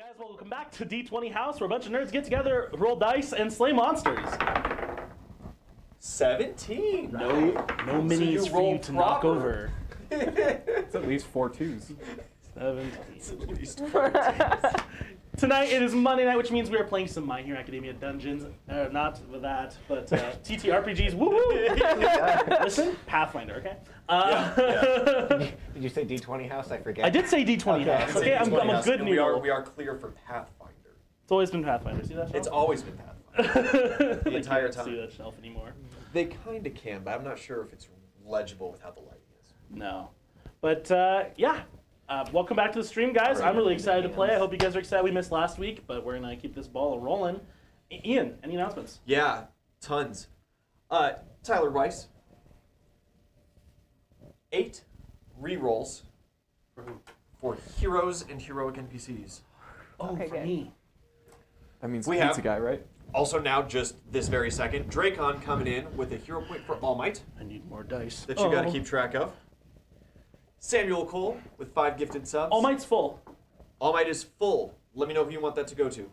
Guys, welcome back to D20 House, where a bunch of nerds get together, roll dice, and slay monsters. 17. No minis for you to knock over. It's at least 4 2s. 17. At least Tonight it is Monday night, which means we are playing some My Hero Academia Dungeons. Not with that, but TTRPGs. Woo woo! Listen, Pathfinder, okay? Did you say D20 house? I forget. I did say D20 Okay. House. Okay, I'm a good we noodle. are clear for Pathfinder. It's always been Pathfinder. See that shelf? It's always been Pathfinder. The entire can't see time. that shelf anymore. They kind of can, but I'm not sure if it's legible with how the lighting is. No. But, yeah. Welcome back to the stream, guys. I'm really excited to play. I hope you guys are excited. We missed last week, but we're going to keep this ball rolling. Ian, any announcements? Yeah, tons. Tyler Weiss. 8 rerolls for heroes and heroic NPCs. Oh, Okay, for good. me. That means We pizza have- guy, right? Also now, just this very second, Dracon coming in with a hero point for All Might I need more dice. that you got to keep track of. Samuel Cole with 5 gifted subs. All Might's full. All Might is full. Let me know who you want that to go to.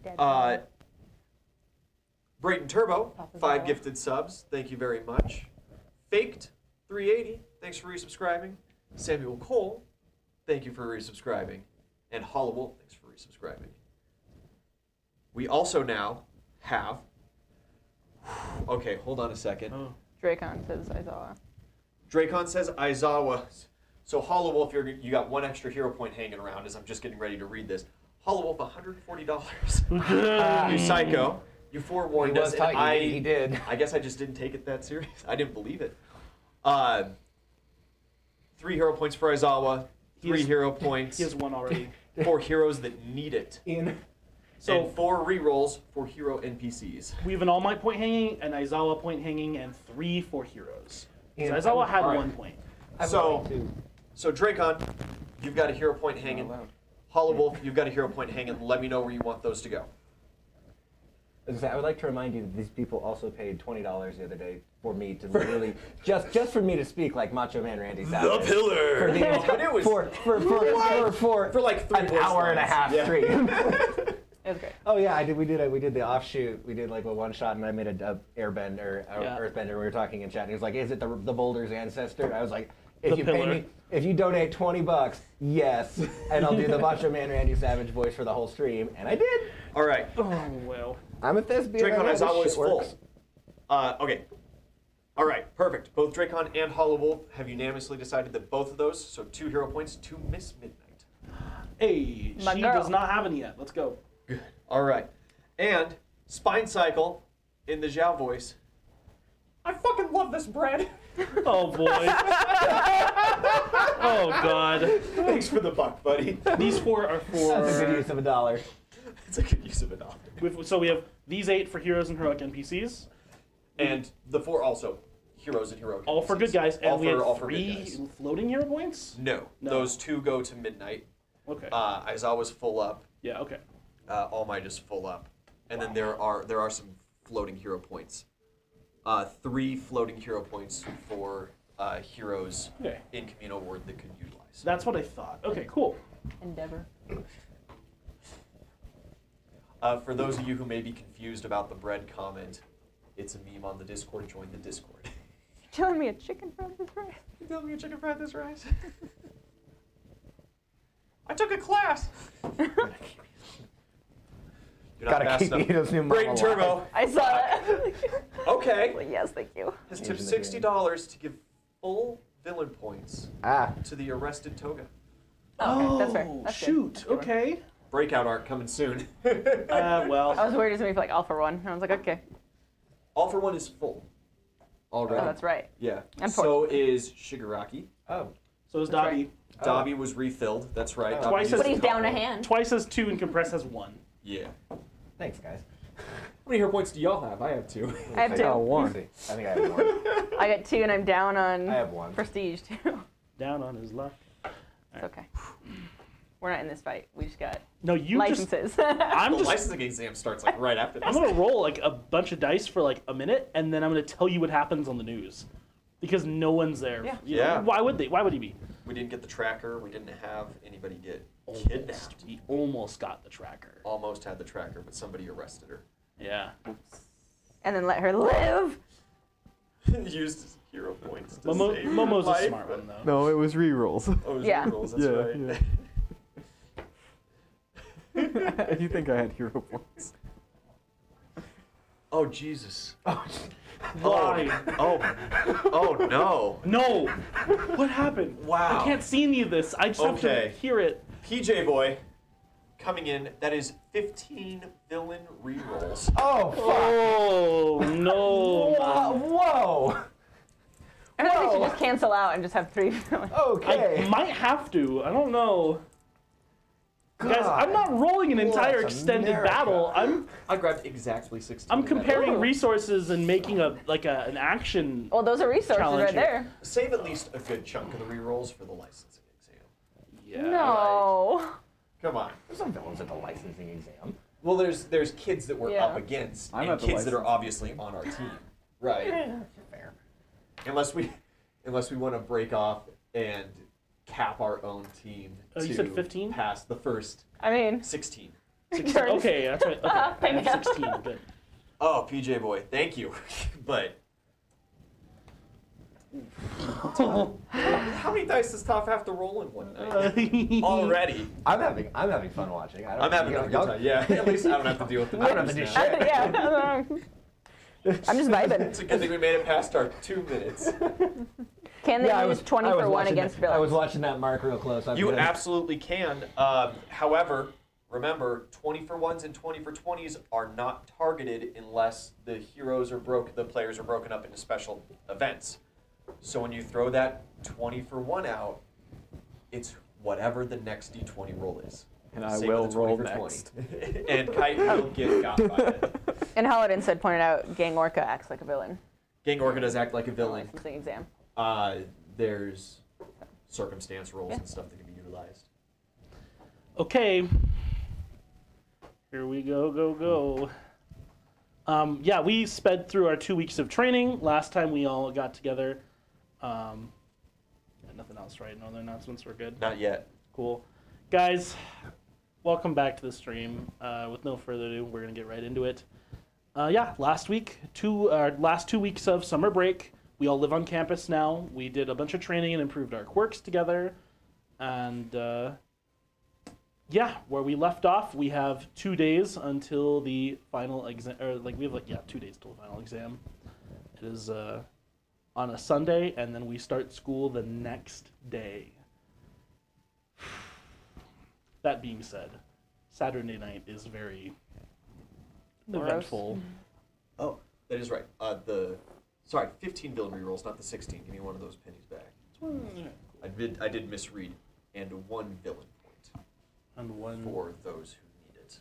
Dead. Brayton Turbo, Papa's 5 Isle. gifted subs. Thank you very much. Faked, 380. Thanks for resubscribing. Samuel Cole, thank you for resubscribing. And Hollowell, thanks for resubscribing. We also now have... Okay, hold on a second. Oh. Dracon says Aizawa. Dracon says Aizawa. So Hollowolf, you got 1 extra hero point hanging around as I'm just getting ready to read this. Hollowolf, $140. You psycho. You forewarned He us. was and talking. He did. I guess I just didn't take it that serious. I didn't believe it. 3 hero points for Aizawa. 3 has- hero points He has one already. for heroes that need it. So And 4 rerolls for hero NPCs. we have an All Might point hanging, an Aizawa point hanging, and 3 for heroes. So Ian, Aizawa had alright. 1 point. So, Dracon, you've got a hero point hanging. loud. Hollowolf, you've got a hero point hanging. Let me know where you want those to go. I would like to remind you that these people also paid $20 the other day for me to literally just for me to speak like Macho Man Randy Savage. Pillar! For the But it was for like 3 an voice hour and a lines. half Yeah. stream. It was great. Oh yeah, we did the offshoot. We did like a one shot, and I made a airbender, Yeah. earthbender. We were talking in chat, and he was like, "Is it the Boulder's ancestor?" I was like, "If The you pillar. pay me, if you donate $20, yes, and I'll do the Macho Man Randy Savage voice for the whole stream." And I did. All right. Oh, well. I'm a thespian. I Dracon know is this always shit works. full. Okay. All right, perfect. Both Dracon and Hollowolf have unanimously decided that both of those, so 2 hero points to Miss Midnight. Hey, My she girl. does not have any yet. Let's go. Good. All right. And Spine Cycle in the Zhao voice. I fucking love this bread. Oh, boy. Oh, God. Thanks for the buck, buddy. These 4 are That's a good for... use of $1. It's a good use of it all. So we have these 8 for heroes and heroic NPCs. And the 4 also heroes and heroic. All for good guys. And All we for had good 3 guys. floating hero points? No, No. those 2 go to Midnight. Okay. Aizawa's full up. Yeah, okay. All Might is full up, and then there are some floating hero points. 3 floating hero points for heroes Okay. in Communal Ward that could utilize. That's what I thought. Okay, cool. Endeavor. For those of you who may be confused about the bread comment, it's a meme on the Discord. Join the Discord. You're telling me a chicken from this rice? You tell me a chicken fried this rice. I took a class. You're not Gotta fast keep enough. Ito's new mom Brayton alive. Turbo I saw that. Okay. Like, yes, thank you. has tipped Changing the game. $60 to give full villain points Ah, to the arrested Toga. Oh, okay, that's fair. That's good. shoot. That's a good one. Okay. Breakout art coming soon. Well. I was worried it was going to be for like all for one. I was like, okay. All for One is full already. Oh, that's right. Yeah. And So is Shigaraki. oh, So is That's Dobby. right. Dobby was refilled. That's right. Oh. Dobby Twice used as- But he's the down a combo. hand. Twice as 2 and Compress has 1. Yeah. thanks guys. How many hero points do y'all have? I have 2. I have I 2. got one. I think I have 1. I got 2 and I'm down on I have 1. prestige too. Down on his luck. It's okay. We're not in this fight. We just got No, you just... licenses. I'm The just... licensing exam starts like right after I'm this. going to roll like a bunch of dice for like a minute, and then I'm going to tell you what happens on the news. Because no one's there. Yeah. You know, Yeah. why would they? Why would he be? We didn't get the tracker. We didn't have anybody get Almost kidnapped He almost got the tracker. Almost had the tracker, but somebody arrested her. Yeah. And then let her live. Used his hero points to Momo, save Momo's her life. a smart one, though. No, it was rerolls. Oh, it was Yeah. rerolls, that's Yeah, right. You think I had hero points? Oh, Jesus. Why? Oh, no. No! What happened? Wow. I can't see any of this. I just have to Okay. hear it. PJ Boy coming in. That is 15 villain rerolls. Oh, fuck. Oh, no. Whoa. I think we should Whoa. just cancel out and just have 3 villains. Okay. I might have to. I don't know. Guys, I'm not rolling an entire Bless extended America. battle. I grabbed exactly 16. I'm comparing Ooh. resources and making an action. Well, those are resources Challenge right here. there. Save at least a good chunk of the rerolls for the licensing exam. Yeah. No. Come on. There's some villains at the licensing exam. Well, there's kids that we're Yeah. up against I'm and at the kids that are license. obviously on our team. Right. Fair. Unless we want to break off and cap our own team Oh, you to said 15? past the first I mean, 16. 16. Okay, that's right. Okay, I have Yeah. 16. Good. Oh, PJ Boy, thank you. But how many dice does Toph have to roll in one night? Already. I'm having fun watching. I don't, I'm having a good time. Yeah, at least I don't have to deal with the I don't have to do numbers now. shit. yeah. I'm just vibing. It's a good thing we made it past our 2 minutes. Can they Yeah, use 20 for 1 watching against that, villains? I was watching that mark real close. I'm You good. absolutely can. However, remember, 20 for 1s and 20 for 20s are not targeted unless the players are broken up into special events. So when you throw that 20 for 1 out, it's whatever the next D20 roll is. And I Same will with the 20 roll for next. 20. And Kite will get got by it. And Haladin said, pointed out, Gang Orca acts like a villain. Gang Orca does act like a villain. Licensing exam. There's circumstance rolls and stuff that can be utilized. Okay. Here we go. Yeah, we sped through our 2 weeks of training. Last time we all got together. Nothing else, right? No other announcements? We're good? Not yet. Cool. Guys, welcome back to the stream. With no further ado, we're going to get right into it. Yeah, last 2 weeks of summer break, we all live on campus now. We did a bunch of training and improved our quirks together. And yeah, where we left off, we have 2 days until the final exam. Or we have 2 days till the final exam. It is on a Sunday, and then we start school the next day. That being said, Saturday night is very eventful. Oh, that is right. 15 villain rerolls, not the 16. Give me one of those pennies back. I did misread. And 1 villain point And one. for those who need it.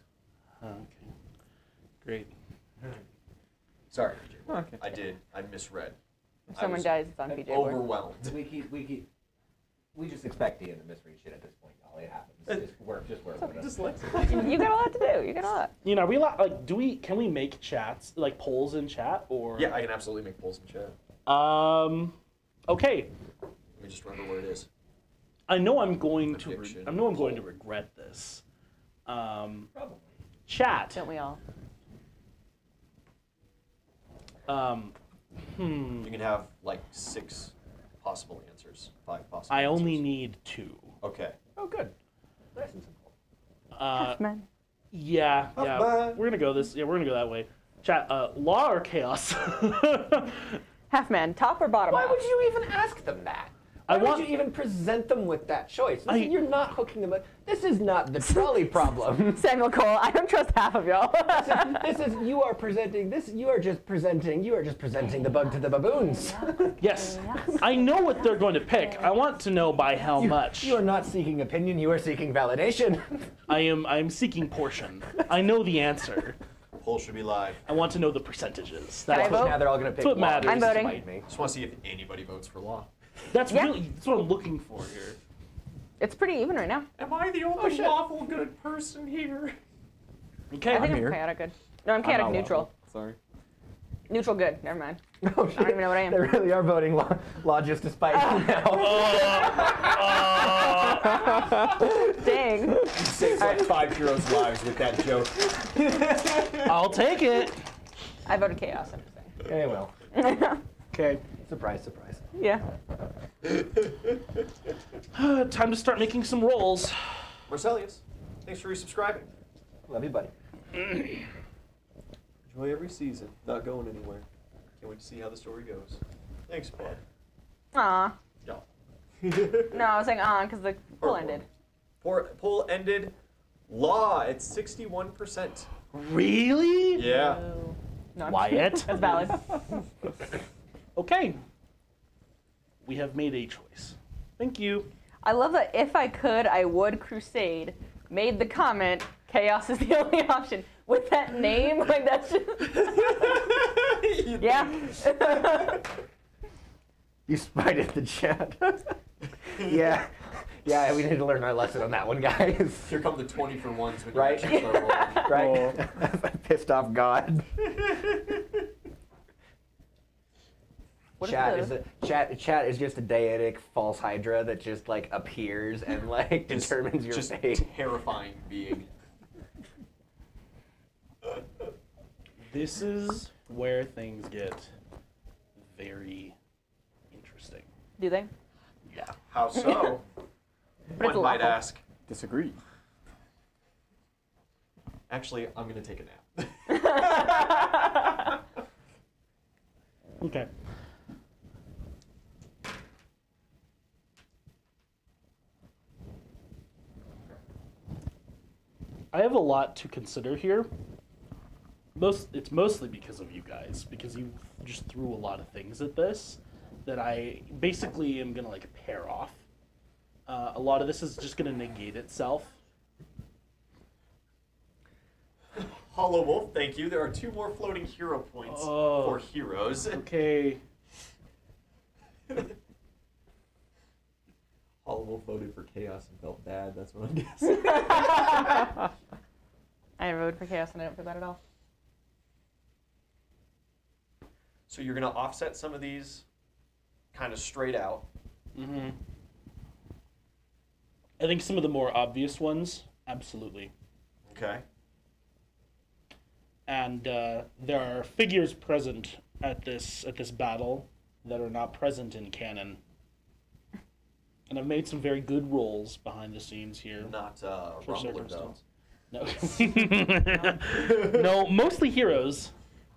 Okay. Great. Sorry, PJ Boy. Okay. I misread. If I someone was dies, it's on PJ Boy. overwhelmed. We just expect Ian to misread shit at this point, y'all. It happens. Just work with us. Dyslexic. You got a lot to do. You got a lot. You know, are we can we make chats, polls in chat, or? Yeah, I can absolutely make polls in chat. Okay. Let me just remember where it is. I know I'm going Prediction. to regret this. Probably. Chat. Don't we all? You can have 6 possible answers, 5 possible I answers. only need 2. Okay. Oh, good. Nice and simple. Half-men. Yeah. Bye. We're gonna go that way. Chat. Law or chaos? Half-man. Top or bottom? Why half? would you even ask them that? Why would you even present them with that choice? Listen, you're not hooking them up. This is not the trolley problem. Samuel Cole, I don't trust half of y'all. You are just presenting the bug to the baboons. Yes. I know what they're going to pick. I want to know by how much. You are not seeking opinion, you are seeking validation. I'm seeking portion. I know the answer. Poll should be live. I want to know the percentages. Can I That's vote? Now they're all going to pick That's what law, matters. I'm voting. despite me. Just want to see if anybody votes for law. That's Yeah. that's what I'm looking for here. It's pretty even right now. Am I the only lawful good person here? Okay. I think I'm I'm here. chaotic good. No, I'm chaotic not neutral. lawful. Sorry. Neutral good. Never mind. Oh, shit. I don't even know what I am. They really are voting law just to spite me now. Dang. Saves like 5 heroes' lives with that joke. I'll take it. I voted chaos. I'm just Yeah, well. saying. Okay. Surprise, surprise. Yeah. Time to start making some rolls. Marcelius, thanks for resubscribing. Love you, buddy. Enjoy every season. Not going anywhere. Can't wait to see how the story goes. Thanks, bud. Aw. No. No, I was saying because the poll ended. Poll ended. Law at 61%. Really? Yeah. No, I'm Wyatt? kidding. That's valid. Okay. We have made a choice. Thank you. I love that if I could, I would crusade. Made the comment, chaos is the only option. With that name, like that's just... Yeah. You spited the chat. Yeah. Yeah, we need to learn our lesson on that one, guys. Here come the 20 for ones when Right. you actually start rolling. Right? Pissed off God. What Chat is is chat is just a deitic false hydra that just like appears and like Just- determines your just fate. terrifying being. This is where things get very interesting. Do they? Yeah. How so? But it's One might lawful. ask. Disagree. Actually, I'm gonna take a nap. Okay. I have a lot to consider here. It's mostly because of you guys, because you just threw a lot of things at this that I basically am gonna like pair off. A lot of this is just gonna negate itself. Hollow Wolf, thank you. There are 2 more floating hero points Oh. for heroes. Okay. Hollow Wolf voted for chaos and felt bad. That's what I'm guessing. I voted for chaos and I don't feel bad at all. So you're gonna offset some of these, kind of straight out. Mm-hmm. I think some of the more obvious ones, absolutely. Okay. And there are figures present at this battle that are not present in canon. And I've made some very good rolls behind the scenes here. Not for Rumbler though. circumstance. No. No, mostly heroes.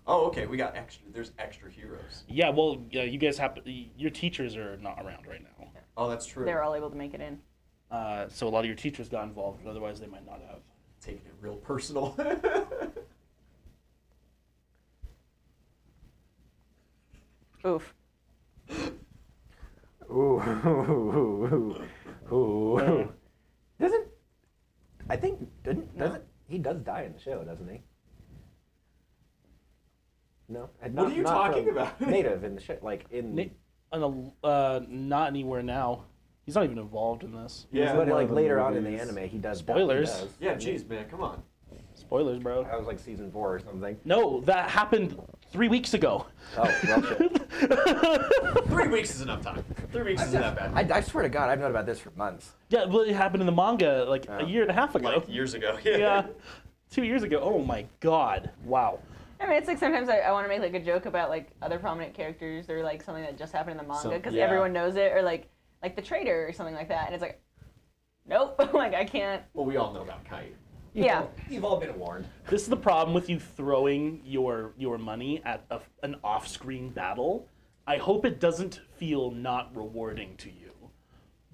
Oh, okay. We got extra. There's extra heroes. Yeah, well, you guys have your teachers are not around right now. Oh, that's true. They were all able to make it in. So a lot of your teachers got involved, but otherwise they might not have. Taking it real personal. Oof. Ooh. Doesn't I think doesn't he does die in the show, doesn't he? No. What are you talking about? Native in the show, like in. Not anywhere now. He's not even involved in this. Yeah. But like One of the later on in the movies. anime, he does. Spoilers. He does. Yeah, jeez, man, come on. Spoilers, bro. That was like season 4 or something. No, that happened 3 weeks ago. Oh, well, shit. 3 weeks is enough time. 3 weeks isn't that bad. I swear to God, I've known about this for months. Yeah, well, it happened in the manga like Oh. a year and a half ago. Like years ago. Yeah, 2 years ago. Oh my god! Wow. I mean, it's like sometimes I want to make like a joke about like other prominent characters or like something that just happened in the manga because yeah. everyone knows it, or like the traitor or something like that, and it's like, nope, like I can't. Well, we all know about Kite. Yeah. You've all been warned. This is the problem with you throwing your money at an off-screen battle. I hope it doesn't feel not rewarding to you,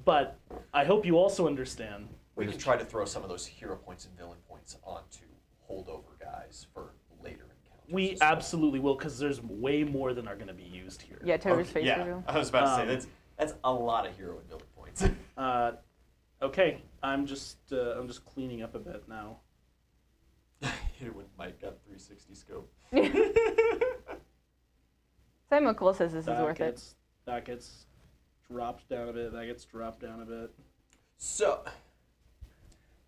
but I hope you also understand. We can try to throw some of those hero points and villain points onto holdover guys for later encounters. We as well. absolutely will, because there's way more than are going to be used here. Yeah, Toru's face yeah, reveal. I was about to say Um, that's a lot of hero and villain points. Okay, I'm just cleaning up a bit now. Hit it when Mike got 360 scope. Samuel Cole says this is worth it. That gets dropped down a bit. That gets dropped down a bit. So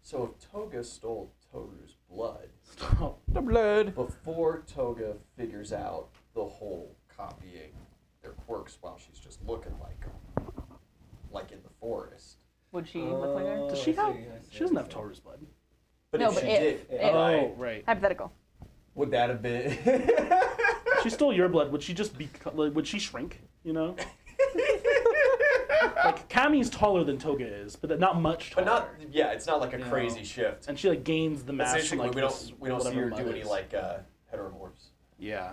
if Toga stole Toru's blood Stop. The blood. before Toga figures out the whole copying their quirks while she's just looking like them, like in the forest, Would she look like her? Does she have? She doesn't have Taurus blood. But No, if but she if- did, if- Oh, right. Hypothetical. would that have been? She's still your blood. Would she just be? Like, would she shrink? You know. Like Cammy's taller than Toga is, but not much taller. But not, yeah, it's not like a You know. crazy shift. And she like gains the mass from Essentially, like this, we don't see whatever her mud do any is. like heteromorphs. Yeah.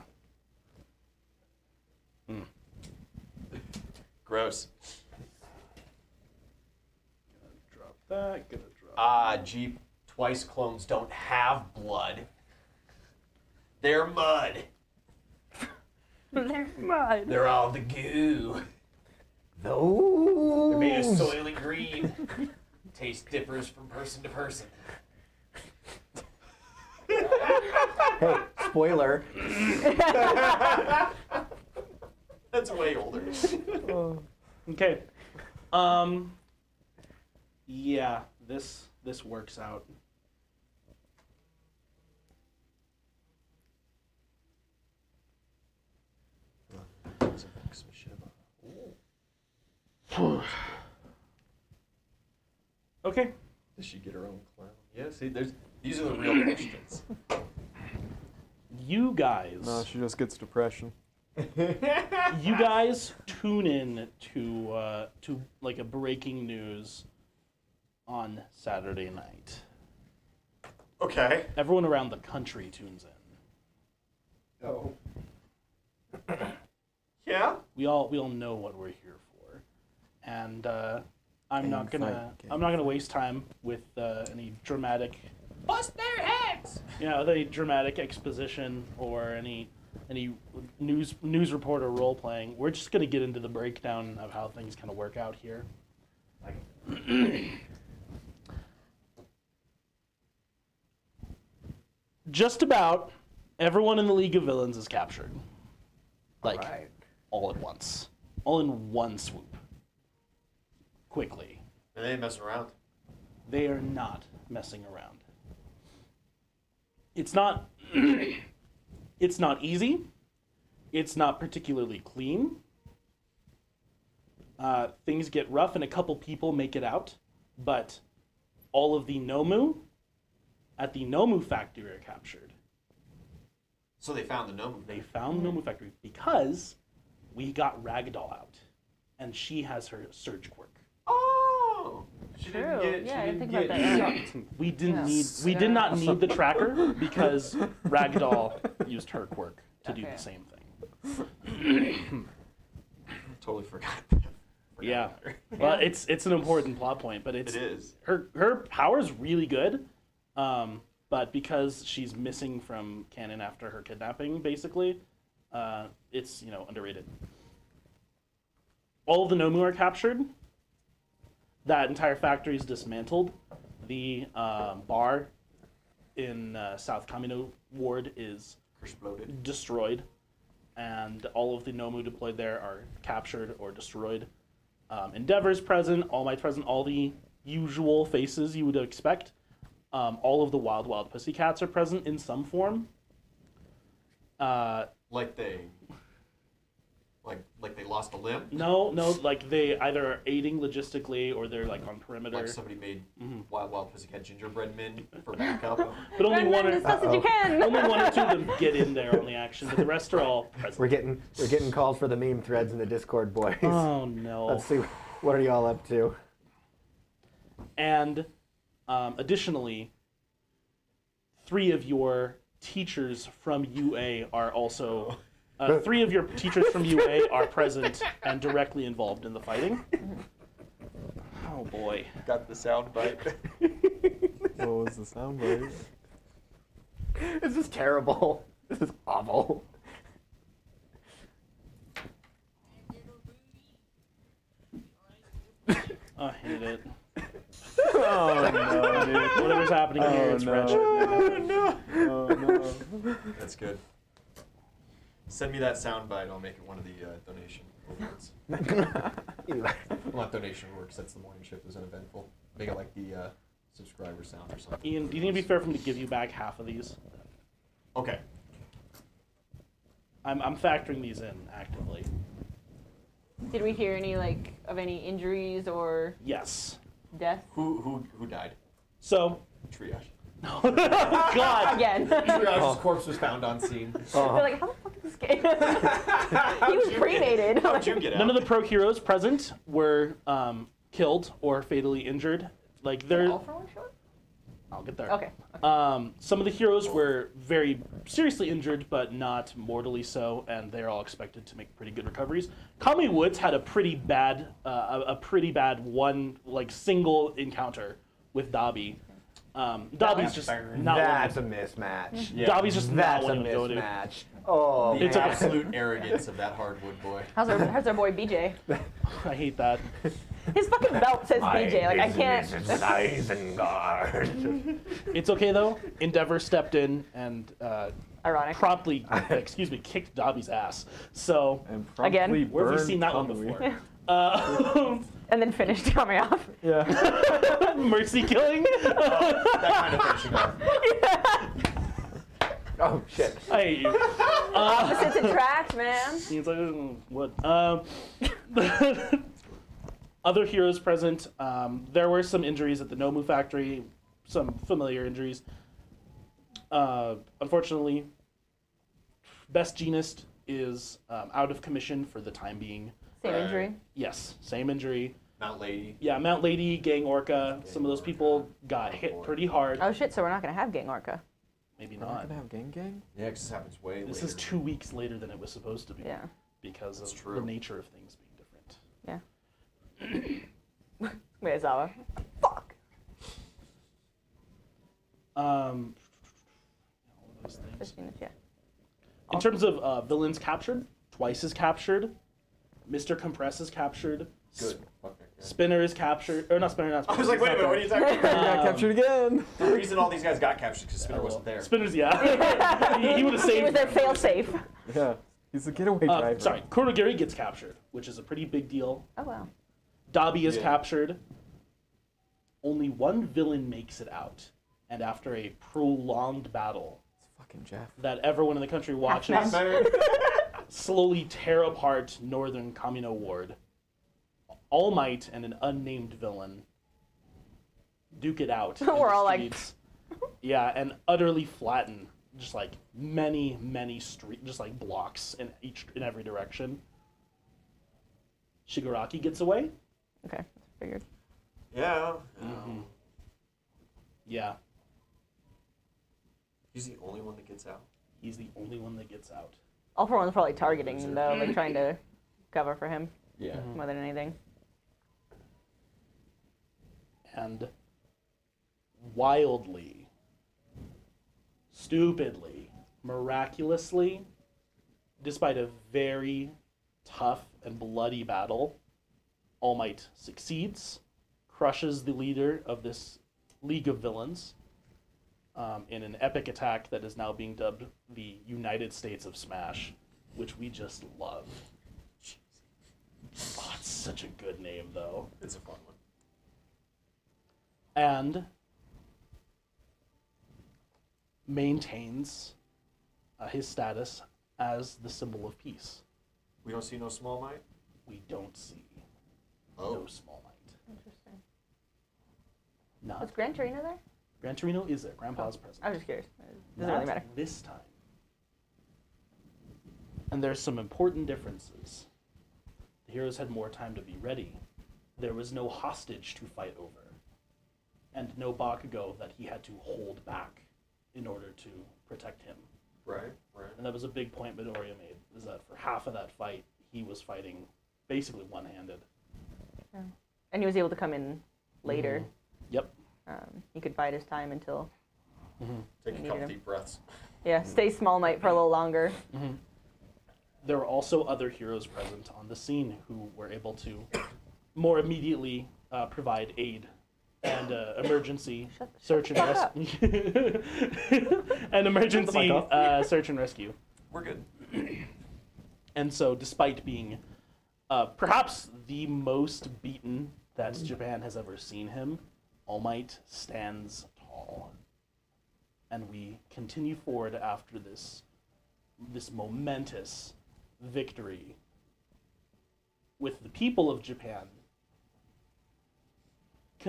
Gross. Drop that. Gonna drop. Jeep. Twice clones don't have blood. They're mud. They're mud. They're all the goo. Those. They're made of soil and green. Taste differs from person to person. Hey, spoiler. That's way older. Okay. Yeah, this works out. Some shit about. Okay. Does she get her own clown? Yeah, see, these are the real questions. You guys. No, she just gets depression. You guys tune in to like a breaking news on Saturday night. Okay. Everyone around the country tunes in. Oh. Yeah? We all know what we're here for, and I'm not gonna waste time with any dramatic Bust their heads! any dramatic exposition or any news reporter role playing. We're just gonna get into the breakdown of how things kind of work out here. Just about everyone in the League of Villains is captured. Like, Alright. all at once. All in one swoop. Quickly. And they ain't messing around. They are not messing around. It's not it's not easy. It's not particularly clean. Things get rough and a couple people make it out, but all of the Nomu at the Nomu factory are captured. So they found the Nomu. They found Nomu factory because we got Ragdoll out, and she has her surge quirk. Oh! She True. didn't get Yeah, I didn't think get about that. sucked. We didn't Yes. we did not need the tracker because Ragdoll used her quirk to do Okay. the same thing. Totally forgot. Yeah, about her. but it's an important plot point. But It is. her power's really good, but because she's missing from canon after her kidnapping, basically, it's underrated. All of the Nomu are captured. That entire factory is dismantled. The bar in South Kamino Ward is Exploded. destroyed, and all of the Nomu deployed there are captured or destroyed. Endeavor's present, All Might's present, all the usual faces you would expect. All of the Wild Pussycats are present in some form. Like they lost a limb. No, like they either are aiding logistically or they're like on perimeter. Like somebody made Wild Pussycat gingerbread men for backup. But only Run, one run or as fast as you can. only one or two of them get in there on the action, but the rest are all present. We're getting calls for the meme threads in the Discord, boys. Oh no. Let's see, what are y'all up to? And additionally, 3 of your teachers from UA are also. 3 of your teachers from UA are present and directly involved in the fighting. Oh boy. Got the sound bite. What was the soundbite? This is terrible. This is awful. I hate it. Oh no, dude. Whatever's happening here, Oh it's no. wretched. Oh no. That's good. Send me that sound bite. I'll make it one of the donation awards. Well, not donation awards. That's the morning shift. Is uneventful. Make it like the subscriber sound or something. Ian, do you think it'd be fair for me to give you back half of these? Okay. I'm factoring these in actively. Did we hear any of any injuries or? Yes. Death. Who died? So, Triage. God, Again. Triage's corpse was found on scene. They're like, how the fuck is this game? He was cremated. How'd you get out? none of the pro heroes present were killed or fatally injured. Like they're, All for one shot? I'll get there. Okay. Some of the heroes were very seriously injured, but not mortally so, and they're all expected to make pretty good recoveries. Kami Woods had a pretty bad one single encounter with Dobby. Dobby's just not. That's a mismatch. Dobby's just not That's a wanting to go to. mismatch. Oh, The It's okay. absolute arrogance of that hardwood boy. How's our boy BJ? I hate that. His fucking belt says BJ. Like, I can't. Isengard. It's okay though. Endeavor stepped in and Ironic. promptly, kicked Dobby's ass. So And Again? promptly where have we burned seen that one Kamui. before? And then finished Tommy off. Yeah. Mercy killing. That kind of finishing off. Oh shit. I hate you. Opposites attract, man. He's like, what? Other heroes present. There were some injuries at the Nomu factory, some familiar injuries. Unfortunately, Best Genist is out of commission for the time being. Same Right. injury. Yes, same injury. Mount Lady. Yeah, Mount Lady, Gang Orca, some of those people got hit pretty hard. Oh shit, so we're not gonna have Gang Orca. Maybe We're not not. gonna have Gang Gang? Yeah, because this happens way This later. is 2 weeks later than it was supposed to be. Yeah. Because That's of true. the nature of things being different. Miyazawa. Fuck. All of those things. Just units, yeah. In terms of villains captured, Twice is captured, Mr. Compress is captured, Good. Fuck that guy. Spinner is captured, or not Spinner, not I Spinner. was like, wait a minute, what are you talking I about? got captured again! The reason all these guys got captured is because Spinner wasn't there. Spinner's, yeah. he would have He saved. was their fail safe. Yeah. He's the getaway driver. Sorry, Kurogiri gets captured, which is a pretty big deal. Oh wow. Dobby is Yeah. captured. Only one villain makes it out, and after a prolonged battle It's fucking Jeff. that everyone in the country watches slowly tear apart Northern Kamino Ward, All Might and an unnamed villain duke it out. in We're the all like- streets. Yeah, and utterly flatten just like many street, just like blocks in every direction. Shigaraki gets away. Okay, figured. Yeah. Yeah, He's the only one that gets out. he's the only one that gets out. All for One's probably targeting him though, like trying to cover for him Yeah. more than anything. And wildly, stupidly, miraculously, despite a very tough and bloody battle, All Might succeeds, crushes the leader of this League of Villains in an epic attack that is now being dubbed the United States of Smash, which we just love. Oh, it's such a good name, though. It's a fun one. And maintains his status as the symbol of peace. We don't see no Small Might? We don't see Oh. no Small Might. Interesting. Not Was Gran Torino there? Gran Torino is there. Grandpa's present. I was just curious. Doesn't Not really matter. this time. And there's some important differences. The heroes had more time to be ready. There was no hostage to fight over, and no Bakugo that he had to hold back in order to protect him. Right, right. And that was a big point Midoriya made, is that for half of that fight, he was fighting basically one-handed. And he was able to come in later. Yep. He could bide his time until, Take a needed couple him. deep breaths. yeah, stay Small Might for a little longer. There were also other heroes present on the scene who were able to more immediately provide aid and emergency Shut the search and fuck up. rescue. And emergency search and rescue. We're good. And so, despite being perhaps the most beaten that Japan has ever seen him, All Might stands tall. And we continue forward after this momentous victory with the people of Japan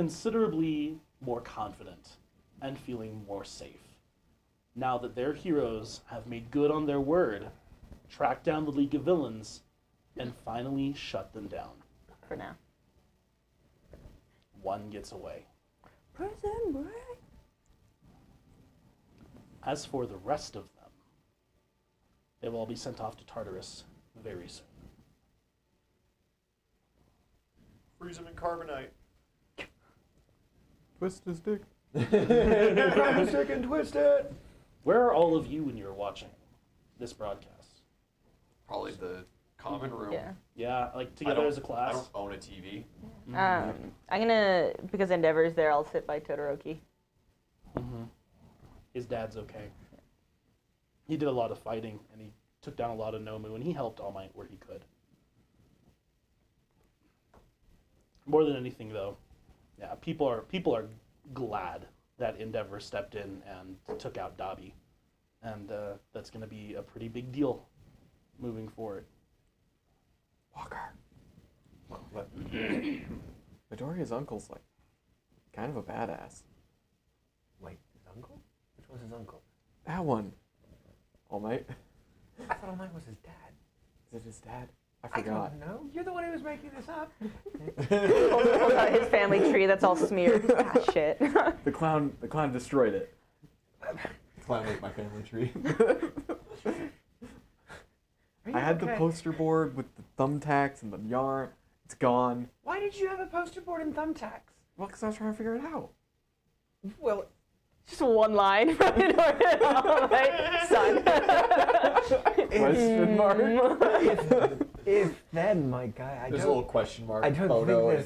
considerably more confident and feeling more safe. Now that their heroes have made good on their word, tracked down the League of Villains, and finally shut them down. For now. One gets away. Prison break. As for the rest of them, they will all be sent off to Tartarus very soon. Freeze him in carbonite. Twist his dick. Grab a stick and twist it. Where are all of you when you're watching this broadcast? Probably the common room. Yeah. Yeah, like I together don't- as a class. I don't own a TV. I'm gonna, because Endeavor's there, I'll sit by Todoroki. Mm-hmm. His dad's okay. He did a lot of fighting, and he took down a lot of Nomu, and he helped All Might where he could. More than anything, though, yeah, people are glad that Endeavor stepped in and took out Dabi, and that's going to be a pretty big deal moving forward. Walker. Midoriya's uncle's like kind of a badass. Wait, his uncle? Which one's his uncle? That one. All Might. I thought All Might was his dad. Is it his dad? I I forgot. don't know. You're the one who was making this up. Pulls out his family tree that's all smeared. Ah, shit. The clown destroyed it. Clown ate my family tree. I had the poster board with the thumbtacks and the yarn. It's gone. Why did you have a poster board and thumbtacks? Well, because I was trying to figure it out. Well, Just one line from Midoriya. Son. Question mark? if then, my guy, There's a little question mark I don't photo, think and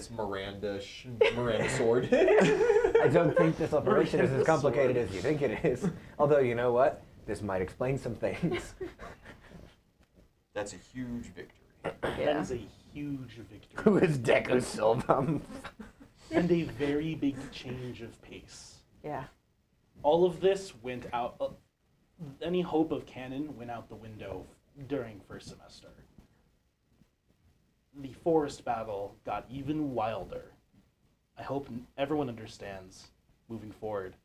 it's Miranda Sword. I don't think this operation is as Miranda complicated Sword. as you think it is. Although, you know what? This might explain some things. That's a huge victory. That Yeah. is a huge victory. Who is Deku Silva? And a very big change of pace. Yeah. All of this went out. Any hope of canon went out the window during first semester. The forest battle got even wilder. I hope everyone understands moving forward,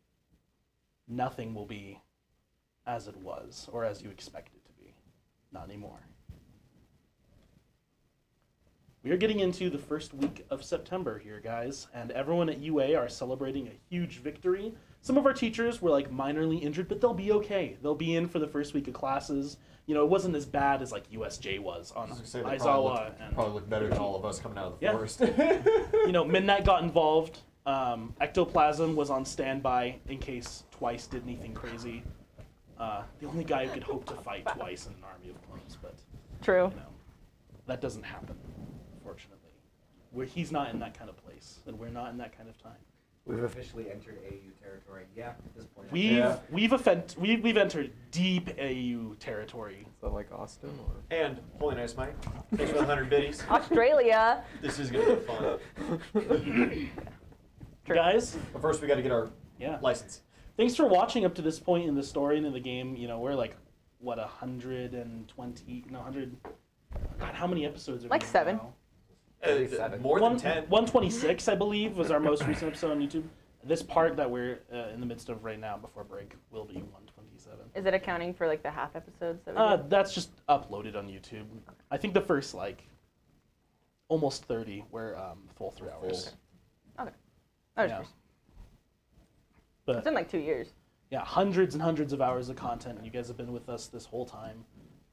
nothing will be as it was or as you expect it to be. Not anymore. We are getting into the first week of September here, guys, and everyone at UA are celebrating a huge victory. Some of our teachers were like minorly injured, but they'll be okay. They'll be in for the first week of classes. You know, it wasn't as bad as like USJ was on I was gonna say, they Aizawa. And probably look better than all of us coming out of the Yeah. forest. you know, Midnight got involved. Ectoplasm was on standby in case Twice did anything crazy. The only guy who could hope to fight Twice in an army of clones, but True. you know, that doesn't happen, fortunately. He's not in that kind of place, and we're not in that kind of time. We've officially entered AU territory. Yeah, at this point. We've entered deep AU territory. Is that like Austin or? And Holy Nice Mike, thanks for the 100 biddies. Australia. This is gonna be fun. True. Guys, But first, we got to get our yeah. license. Thanks for watching up to this point in the story and in the game. You know, we're like, what, 120, no, 100, God, how many episodes are we Like in 7. now? least 7. More than 10. 126, I believe, was our most recent episode on YouTube. This part that we're in the midst of right now before break will be 127. Is it accounting for like the half episodes that we did? That's just uploaded on YouTube. I think the first, like, almost 30 were full 3 hours. Okay. Oh, Yeah. But It's been like 2 years. yeah, hundreds and hundreds of hours of content. You guys have been with us this whole time.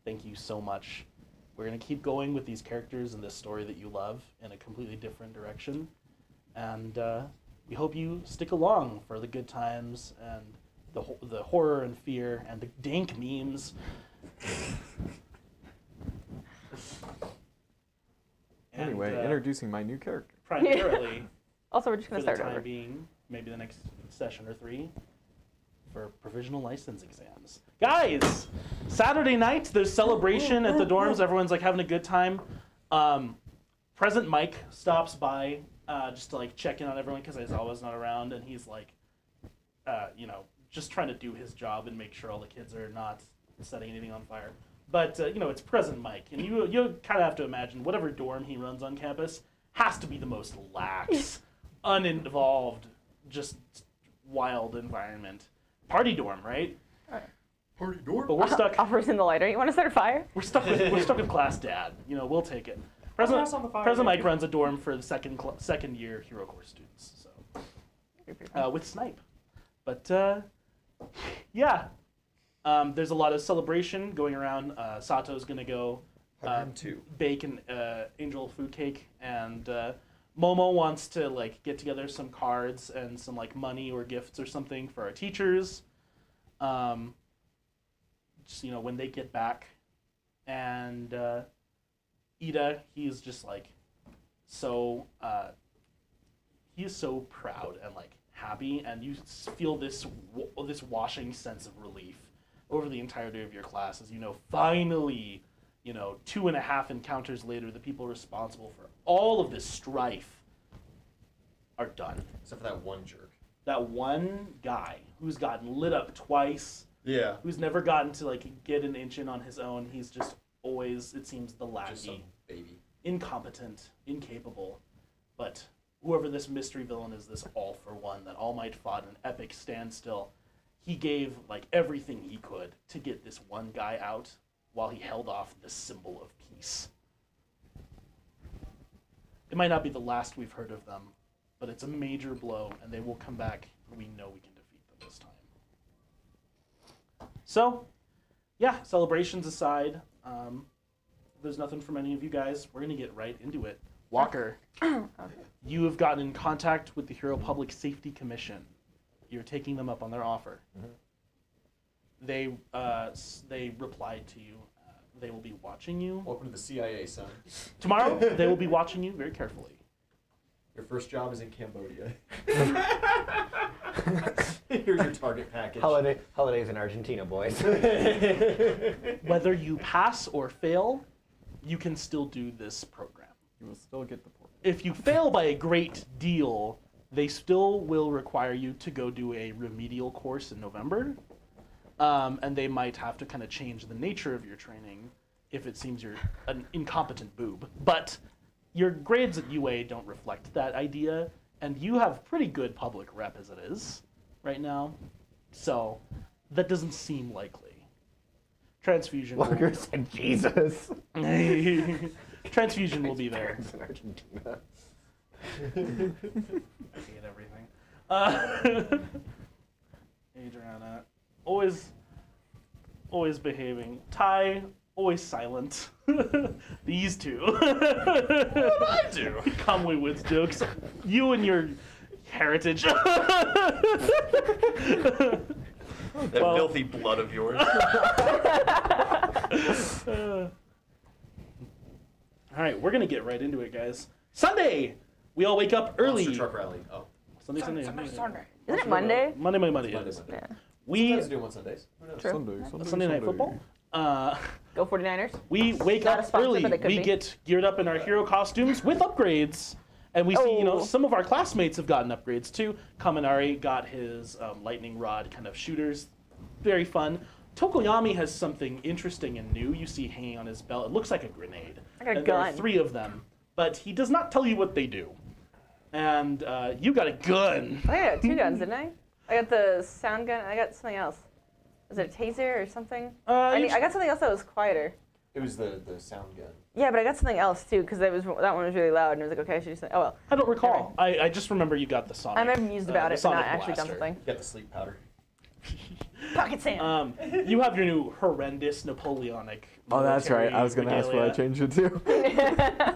Thank you so much. We're going to keep going with these characters and this story that you love in a completely different direction. And we hope you stick along for the good times and the horror and fear and the dank memes. Anyway, And, introducing my new character. primarily Also, we're just for going the to start time over. being, maybe the next session or 3, for provisional license exams. Guys, Saturday night, there's celebration at the dorms. Everyone's like having a good time. Present Mike stops by just to like check in on everyone because Aizawa's not around, and he's like, you know, just trying to do his job and make sure all the kids are not setting anything on fire. But you know, it's Present Mike, and you kind of have to imagine whatever dorm he runs on campus has to be the most lax, uninvolved, just wild environment. Party dorm, right? Party door. But we're stuck. Offers in the lighter. You want to start a fire? We're stuck with class dad. You know, we'll take it. pass on the fire, President baby. Mike runs a dorm for the second year Hero Corps students. So with Snipe, but yeah, there's a lot of celebration going around. Sato's gonna go Too. bake an angel food cake, and Momo wants to like get together some cards and some like money or gifts or something for our teachers. Just, you know, when they get back, and Ida, he's just like so he is so proud and like happy, and you feel this washing sense of relief over the entirety of your class as you know finally, you know, 2.5 encounters later, the people responsible for all of this strife are done. Except for that one jerk. That one guy who's gotten lit up twice, Yeah. who's never gotten to like get an inch in on his own. He's just always, it seems, the Just some lackey, baby. incompetent, incapable. But whoever this mystery villain is, this All for One that All Might fought an epic standstill, he gave like everything he could to get this one guy out while he held off the symbol of peace. It might not be the last we've heard of them, but it's a major blow, and they will come back. We know we can defeat them this time. So, yeah, celebrations aside, there's nothing from any of you guys. We're going to get right into it. Walker, you have gotten in contact with the Hero Public Safety Commission. You're taking them up on their offer. They replied to you. They will be watching you. Welcome to the CIA, son. Tomorrow, they will be watching you very carefully. Your first job is in Cambodia. Here's your target package. Holidays in Argentina, boys. Whether you pass or fail, you can still do this program. You will still get the port. If you fail by a great deal, they still will require you to go do a remedial course in November. And they might have to kind of change the nature of your training if it seems you're an incompetent boob. But your grades at UA don't reflect that idea, and you have pretty good public rep as it is right now. So that doesn't seem likely. Transfusion will, Walker said Jesus. Transfusion will be there. In Argentina. I hate everything. Adriana, always behaving. Ty, always silent. These two. What did I do? Comely Woods jokes. You and your heritage. That Well- filthy blood of yours. All right, we're gonna get right into it, guys. Sunday, we all wake up early. Monster truck rally. Oh. Sunday. Isn't it Monday? Monday. Monday, It is. Monday. Yeah. We Sometimes do them on Sundays. Who knows? True. Sunday night football. Go 49ers. We wake Not a up sponsor, early. but it could We be. get geared up in our hero costumes with upgrades, and we see, you know, Oh. some of our classmates have gotten upgrades too. Kaminari got his lightning rod kind of shooters, very fun. Tokoyami has something interesting and new. You see hanging on his belt. It looks like a grenade. Like a And there are gun. 3 of them, but he does not tell you what they do. And you got a gun. I got 2 guns, didn't I? I got the sound gun. And I got something else. Was it a taser or something? I got something else that was quieter. It was the sound gun. Yeah, but I got something else too because that one was really loud, and I was like, okay, I should do something. Oh well. I don't recall. I just remember you got the Sonic. I remember mused about the it, but not Sonic actually done blaster. something. You got the sleep powder. Pocket sand. You have your new horrendous Napoleonic. Oh, that's right. I was military gonna ask what I regalia. changed it to.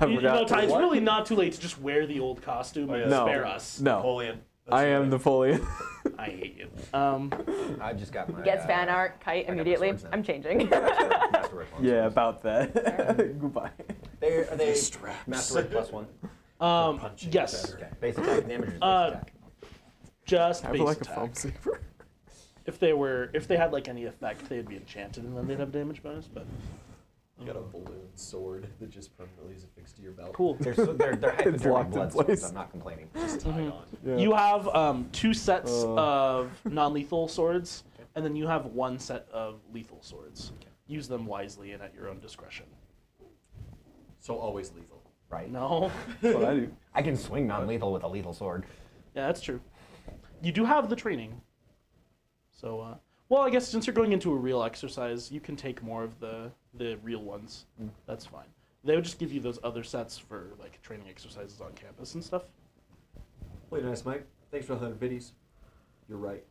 I You know, forgot. Ty, it's What? really not too late to just wear the old costume and No. spare us. No, Napoleon. I am Napoleon. I hate you. I just got my. Gets fan art, kite got my immediately. swords now. I'm changing. Masterwork ones. Yeah, about that. Goodbye. Are they Straps. Masterwork +1? Punching Yes. better. Okay. Base attack damage or base attack? Just I base feel like attack. a foam saver. If they had like any effect, they'd be enchanted and then they'd have damage bonus. But You got a balloon sword that just permanently is affixed to your belt. cool. They're locked in hypodermic blood swords. place. I'm not complaining. Just tied on. Yeah. You have 2 sets of non-lethal swords, and then you have 1 set of lethal swords. Use them wisely and at your own discretion. So always lethal. right? No. That's what I do. I can swing non-lethal with a lethal sword. Yeah, that's true. You do have the training. So, well, I guess since you're going into a real exercise, you can take more of the real ones. That's fine. They would just give you those other sets for like training exercises on campus and stuff. Play nice, Mike. Thanks for the 100 biddies. You're right.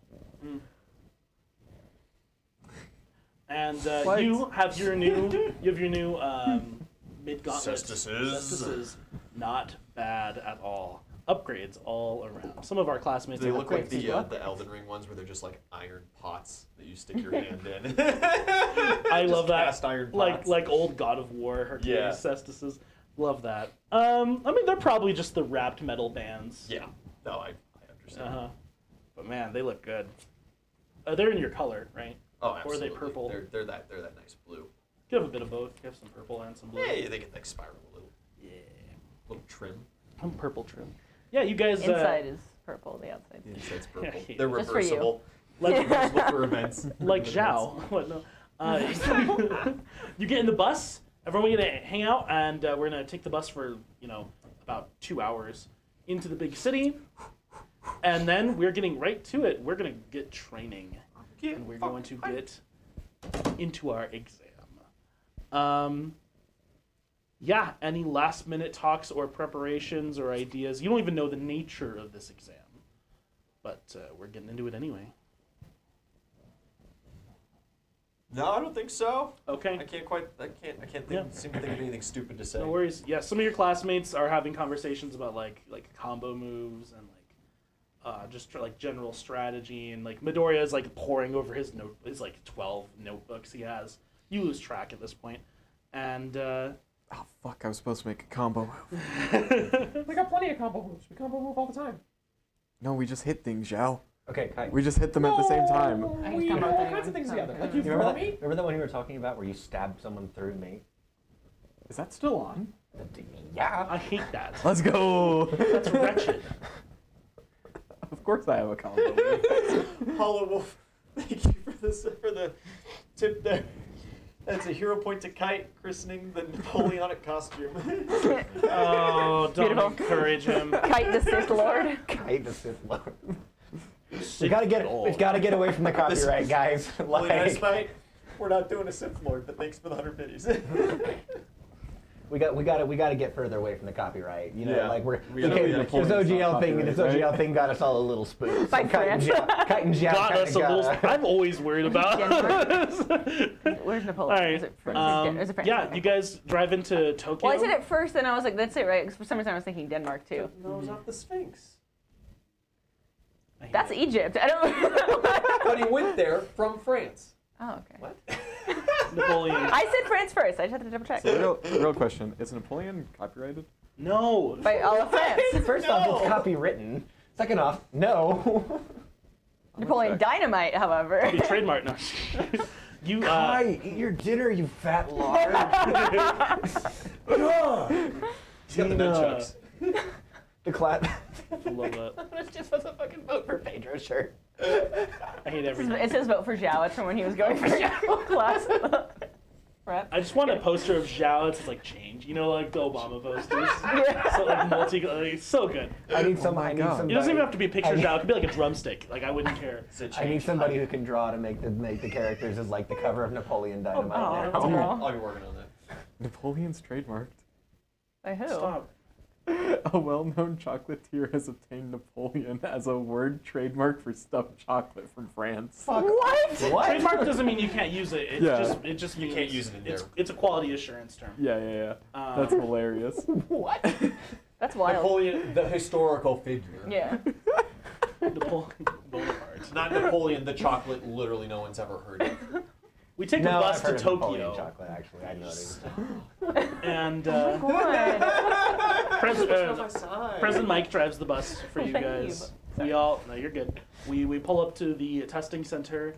And What? you have your new mid gauntlet. Cestices. Not bad at all. Upgrades all around. Some of our classmates They have look like upgrades. the Elden Ring ones where they're just like iron pots that you stick your hand in. I Just love that. cast iron Like pots. like old God of War, Hercules, Yeah. Cestices. Love that. I mean, they're probably just the wrapped metal bands. Yeah. No, I understand. Uh-huh. But man, they look good. They're in your color, right? Oh, Or are absolutely. they purple? They're that nice blue. You have a bit of both. You have some purple and some blue. Hey, they get like spiral a little trim. I'm purple trim. Yeah, you guys. Inside is purple, the outside. The inside's purple. Yeah. They're Just for you. reversible. Like, Reversible for events. like Zhao. What no? You get in the bus. Everyone, we're gonna hang out, and we're gonna take the bus for about 2 hours into the big city, and then we're getting right to it. We're gonna get training, and we're going to get into our exam. Yeah. Any last minute talks or preparations or ideas? You don't even know the nature of this exam, but we're getting into it anyway. No, I don't think so. Okay. I can't Yeah. seem to think of anything stupid to say. No worries. Yeah, some of your classmates are having conversations about like combo moves and just like general strategy, and like Midoriya is like poring over his 12 notebooks he has. You lose track at this point, and Oh fuck! I was supposed to make a combo move. We got plenty of combo moves. We combo move all the time. No, we just hit things, Zhao. Okay, Kai. We just hit them at the same time. I We just do come up all with kinds of anyone. things together. Like you You remember throw that? me. Remember that one you were talking about where you stabbed someone through me? Is that still on? Yeah. I hate that. Let's go. That's wretched. Of course, I have a combo move. Hollow Wolf, thank you for the tip there. That's a hero point to Kite christening the Napoleonic costume. Oh, don't Beautiful. encourage him. Kite the Sith Lord. Kite the Sith Lord. We gotta get away from the copyright, guys. Really nice, Like, mate. We're not doing a Sith Lord, but thanks for the 100 biddies. we gotta get further away from the copyright. You know, Yeah. like we're We gotta- okay, we gotta this keep it OGL thing. copyright, This OGL right? thing got us all a little spooked. By Kite and Zhao Got kinda us a little. got- I'm always worried about. Where's Napoleon? All right. Is it France? Is it France? Yeah, you guys drive into Tokyo. Well, I said it first, and I was like, that's it, right? 'Cause for some reason I was thinking Denmark, too. No, it's not the Sphinx. I hate That's it. Egypt. I don't But he went there from France. Oh, okay. What? Napoleon. I said France first. I just had to double check. Real question: is Napoleon copyrighted? No. By all of France. First off, it's copywritten. Second off, no. Napoleon Dynamite, however. Be trademark. No. You. Kai, eat your dinner, you fat lard. He's got the nunchucks. The clap. I love that. It's just a fucking vote for Pedro shirt. I hate everything. It says vote for Zhao. It's from when he was going for class. Prep. I just want a poster of Zhao. It's like change. You know, like the Obama posters. So like it's so good. I need my somebody. God. It doesn't even have to be a picture of Zhao. It could be like a drumstick. Like I wouldn't care. I need somebody who can draw to make the characters as like the cover of Napoleon Dynamite. Oh, now. oh. I'll be working on that. Napoleon's trademarked. By who? Stop. A well-known chocolatier has obtained Napoleon as a word trademark for stuffed chocolate from France. What? What? Trademark doesn't mean you can't use it. It just You means can't use it in it's, there. it's a quality assurance term. Yeah. That's hilarious. What? That's wild. Napoleon, the historical figure. Yeah. Napoleon Bonaparte. Not Napoleon, the chocolate literally no one's ever heard of. We take No, a bus I've heard to of Napoleon Tokyo, chocolate. Actually, I noticed. and What? President Mike drives the bus for you Thank you. guys. We all no, you're good. We pull up to the testing center,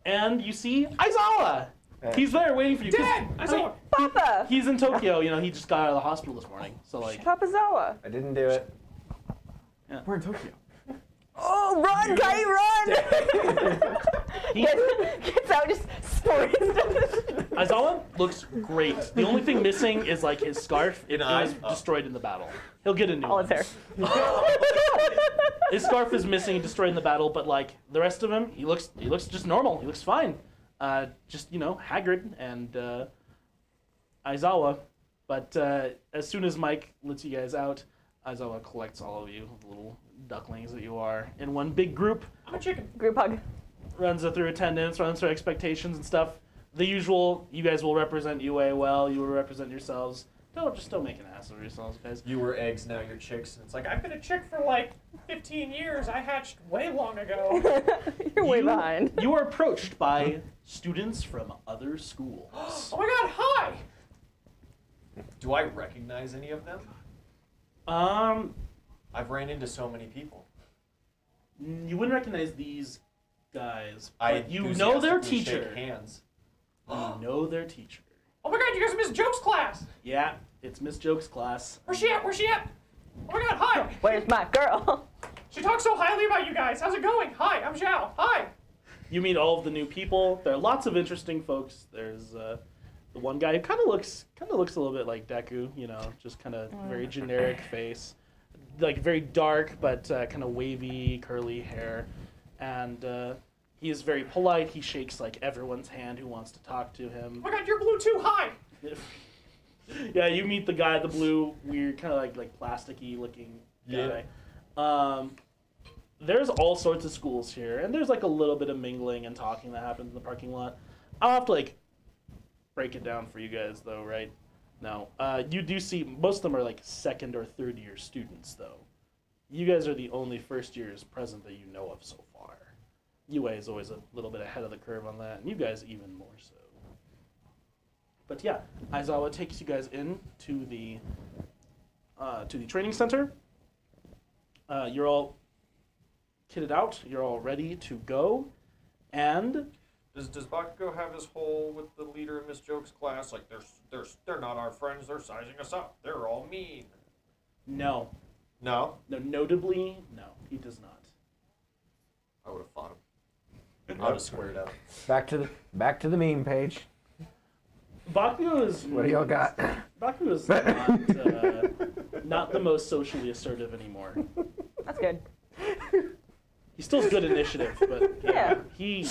and you see Aizawa. He's there waiting for you. Dad! I saw. Papa! He's in Tokyo. You know, he just got out of the hospital this morning. So like, Papa Zawa. I didn't do it. We're in Tokyo. Oh, run, Kai, run! Gets out, just sprints. Aizawa looks great. The only thing missing is like his scarf. It was Oh. destroyed in the battle. He'll get a new All one. his hair. His scarf is missing and destroyed in the battle, but like the rest of him, he looks just normal. He looks fine. Just haggard and Aizawa. But as soon as Mike lets you guys out, Aizawa collects all of you, the little ducklings that you are, in one big group. I'm a chicken. Group hug. Runs it through attendance, runs through expectations and stuff. The usual. You guys will represent UA well. You will represent yourselves. Don't make an ass of yourselves, guys. You were eggs, now you're chicks, and it's like I've been a chick for like 15 years. I hatched way long ago. You're way You- behind. You are approached by students from other schools. Oh my god, hi! do I recognize any of them? I've ran into so many people. You wouldn't recognize these guys, I but you know their enthusiastically teacher. shake hands. You know their teacher. Oh my god, you guys missed Joke's class! Yeah, it's Miss Joke's class. Where's she at? Where's she at? Oh my god, hi! Where's my girl? She talks so highly about you guys. How's it going? Hi, I'm Zhao. Hi! You meet all of the new people. There are lots of interesting folks. There's the one guy who kind of looks a little bit like Deku, just kind of very generic face, like very dark but kind of wavy, curly hair, and he is very polite. He shakes like everyone's hand who wants to talk to him. Oh my god, you're blue too. Hi! Yeah, you meet the guy, the blue, weird, kind of like plasticky looking guy. There's all sorts of schools here, and there's like a little bit of mingling and talking that happens in the parking lot. I'll have to like break it down for you guys, though, right? No, you do see most of them are like second or third year students, though. You guys are the only first years present that you know of so far. UA is always a little bit ahead of the curve on that, and you guys even more so. But yeah, Aizawa takes you guys in to the training center. You're all kitted out. You're all ready to go, and Does Bakugo have his hole with the leader of Miss Joke's class? Like they're not our friends. They're sizing us up. They're all mean. no, No, no, he does not. I would have fought him. I would have squared up. Back to the meme page. Bakugo is What do y'all got? Bakugo is not the most socially assertive anymore. That's good. He still has good initiative, but Yeah. he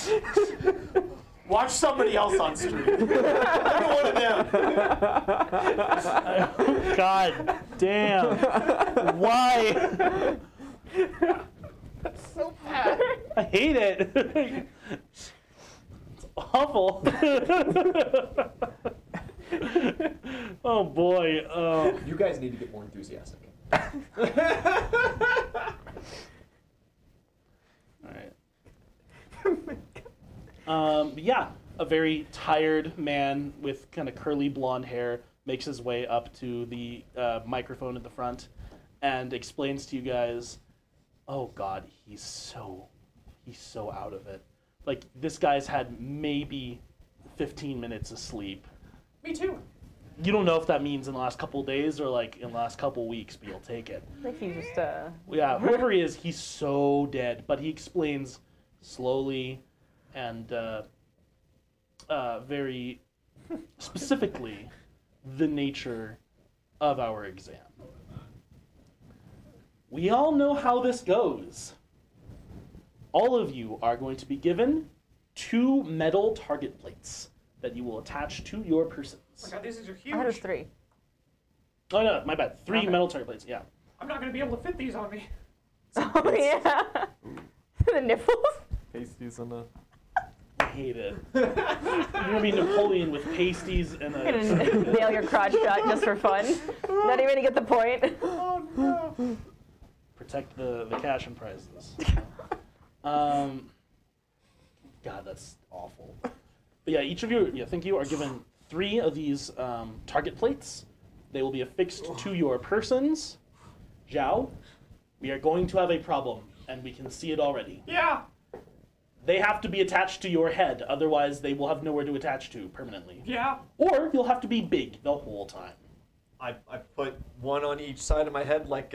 Watch somebody else on stream. Look at one of them. God damn. Why? So bad. I hate it. It's awful. Oh boy. You guys need to get more enthusiastic. All right. Yeah, a very tired man with kind of curly blonde hair makes his way up to the microphone at the front and explains to you guys, "Oh God, he's so out of it. Like this guy's had maybe 15 minutes of sleep. Me too. You don't know if that means in the last couple of days or like in the last couple of weeks, but you'll take it. I think he just Yeah, whoever he is, he's so dead. But he explains slowly and very specifically the nature of our exam. We all know how this goes. All of you are going to be given 2 metal target plates that you will attach to your persons. Oh my god, these are huge. I had us 3. Oh no, my bad. 3 Okay. metal target plates, yeah. I'm not gonna be able to fit these on me. Oh yeah. The nipples. Pasties and a. I hate it. You're gonna be Napoleon with pasties and You're gonna nail your crotch shot just for fun. Not even to get the point. Oh no. protect the cash and prizes. God, that's awful. But yeah, each of you, I think you are given 3 of these target plates. They will be affixed to your persons. Zhao, we are going to have a problem, and we can see it already. Yeah. They have to be attached to your head, otherwise they will have nowhere to attach to permanently. Yeah. Or you'll have to be big the whole time. I put one on each side of my head like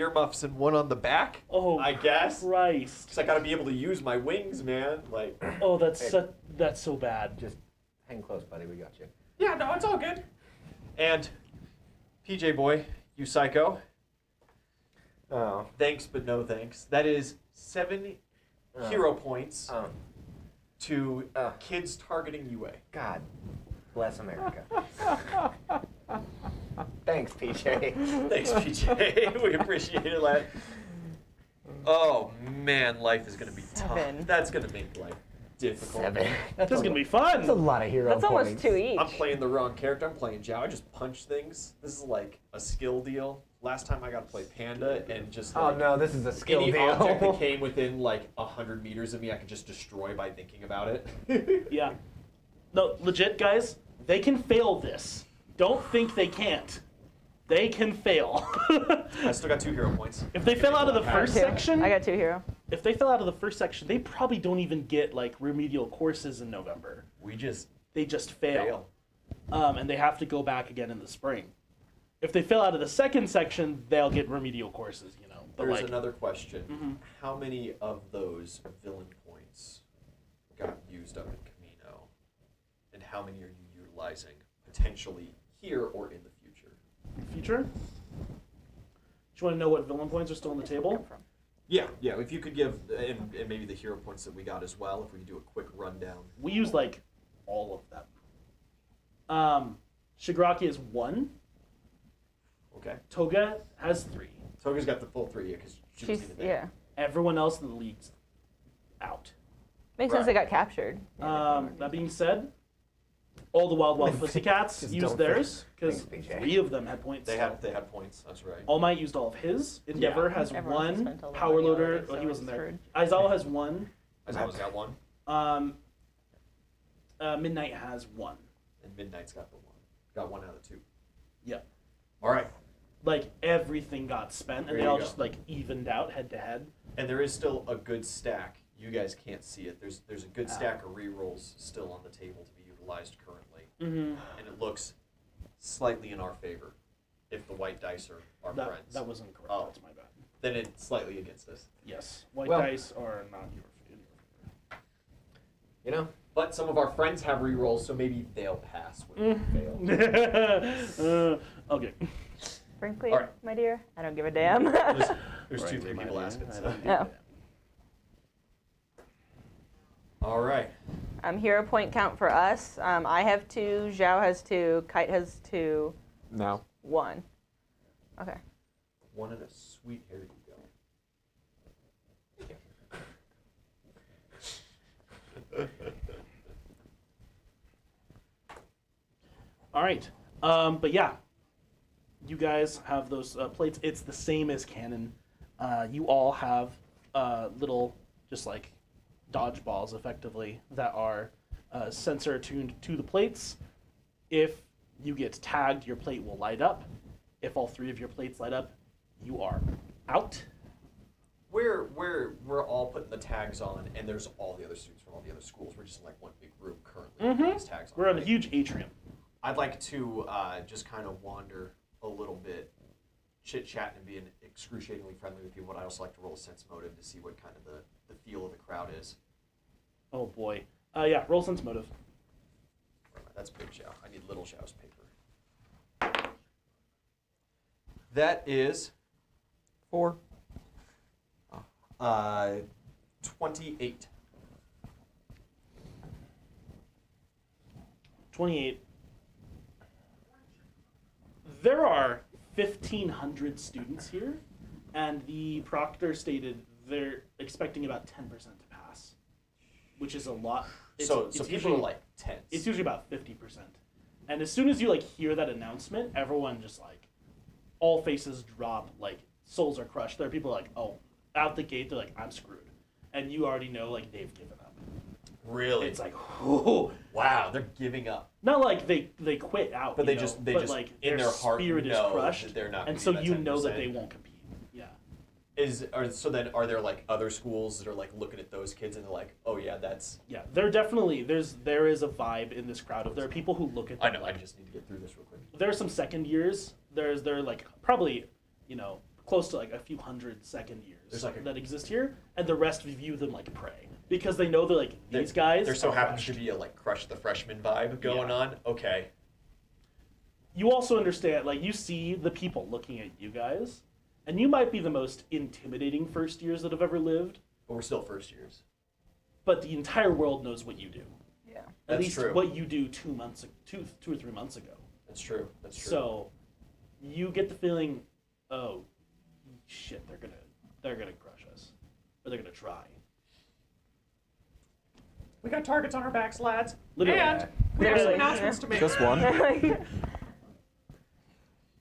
earmuffs and one on the back. Oh, I guess. Christ. Cause I gotta be able to use my wings, man. Like, Oh, that's Hey. that's so bad. Just hang close, buddy. We got you. Yeah, no, it's all good. and PJ boy, you psycho. Oh. Thanks, but no thanks. That is 7 hero points Oh. to kids targeting UA. God bless America. Thanks, PJ. Thanks, PJ. We appreciate it, lad. Oh man, life is gonna be tough. 7. That's gonna make life difficult. 7. This is gonna be That's a fun. lot of hero That's points. almost 2 each. I'm playing the wrong character. I'm playing Zhao. I just punch things. This is like a skill deal. Last time I got to play Panda and just Oh like, no, this is a skill any deal. object that came within like 100 meters of me, I could just destroy by thinking about it. Yeah. No, legit, guys. They can fail this. Don't think they can't. They can fail. I still got 2 hero points. If they fail out of the first Two. section, I got 2 hero. if they fail out of the first section, they probably don't even get like remedial courses in November. We just They just fail. fail. And they have to go back again in the spring. If they fail out of the second section, they'll get remedial courses, you know. But There's like, another question. Mhm. How many of those villain points got used up in Camino? And how many are you utilizing potentially here or in the future? future. Do you want to know what villain points are still on the table? Yeah, if you could give, and maybe the hero points that we got as well, if we could do a quick rundown. We use like all of them. Shigaraki is 1. Okay. Toga has 3. Toga's got the full 3 because she was She's, even there. yeah. Everyone else in the league's out. Makes sense they Right. got captured. That being said, all the Wild Wild Pussycats Just used don't theirs because Thanks, BJ. 3 of them had points. They had points. That's right. All Might used all of his. Endeavor has Everyone 1. spent all the Power money Loader, already, well, so he wasn't it's there. screwed. Aizawa has 1. As long as got 1, Midnight has 1. and Midnight's got the 1. Got 1 out of 2. Yeah. All right. Like everything got spent, There and they you all go. just like evened out head to head. And there is still a good stack. You guys can't see it. There's a good stack of rerolls still on the table to be utilized currently, Mm-hmm. and it looks slightly in our favor. If the white dice are our friends, That was incorrect. Oh. That's my bad. then it's slightly against us. Yes, white Well- dice are not in your favor. You know? But some of our friends have rerolls, so maybe they'll pass when we fail. Okay. Frankly, All right. my dear, I don't give a damn. There's 2, 3 people asking. So. No. All right. Hero point count for us. I have 2. Zhao has 2. Kite has 2. No. 1. Okay. 1 and a sweet hair you go. All right. But yeah, you guys have those plates. It's the same as canon. You all have little, just like dodgeballs, effectively, that are sensor tuned to the plates. If you get tagged, your plate will light up. If all 3 of your plates light up, you are out. We're all putting the tags on, and there's all the other students from all the other schools. We're just in like one big room currently with these tags on. We're in a right? huge atrium. I'd like to just kind of wander a little bit, chit-chatting and being excruciatingly friendly with people, but I also like to roll a sense motive to see what kind of the feel of the crowd is. Oh boy. Yeah, roll sense motive. That's Big Xiao. I need Little Xiao's paper. That is 4. 28. 28. There are 1,500 students here, and the proctor stated they're expecting about 10% to pass, which is a lot. So people usually, are like tense. it's usually about 50%. And as soon as you like hear that announcement, everyone just like, all faces drop, like souls are crushed. There are people like, oh, out the gate, they're like, I'm screwed. And you already know like they've given up. Really? It's like, oh, wow, they're giving up. not like they quit out, But you they know, just but like in their heart spirit is know crushed, that they're not and gonna so be that you know that 10%. they won't compete. Yeah, So then are there like other schools that are like looking at those kids and they're like, oh yeah, that's. yeah. There definitely there is a vibe in this crowd of there are people who look at them I know. I like just need to get through this real quick. there are some second years. There are like probably, you know, close to like a few hundred second years There's like that exist here, and the rest view them like prey because they know they're like these guys. There so are happens crushed. to be a like Crush the Freshman vibe going Yeah. on. Okay. You also understand, like, you see the people looking at you guys, and you might be the most intimidating first years that have ever lived, But we're still first years. but the entire world knows what you do. Yeah. At That's least true. what you do 2 months, 2 or 3 months ago. That's true. That's true. So, you get the feeling, oh, shit, they're gonna crush us, or they're gonna try. We got targets on our backs, lads. Literally. And we have some Literally. announcements to make. Just one.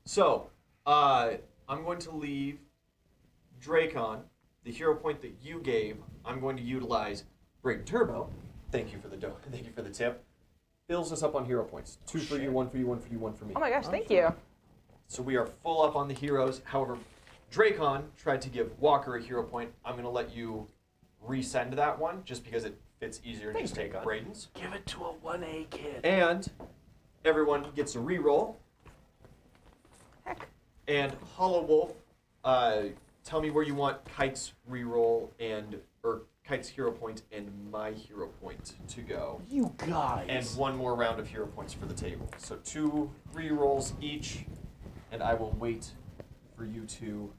So, I'm going to leave Dracon, the hero point that you gave. I'm going to utilize Braden Turbo. Thank you for the thank you for the tip. Fills us up on hero points. 2 for you, 1 for you, 1 for you, 1 for me. Oh my gosh, thank you. So we are full up on the heroes. However, Dracon tried to give Walker a hero point. I'm going to let you resend that one just because it fits easier to Thanks, just take Dracon. Braden's. Give it to a 1A kid. And everyone gets a reroll. Heck. And Hollow Wolf, tell me where you want Kite's reroll or Kite's hero point and my hero point to go. You guys. And one more round of hero points for the table. So 2 rerolls each, and I will wait for you to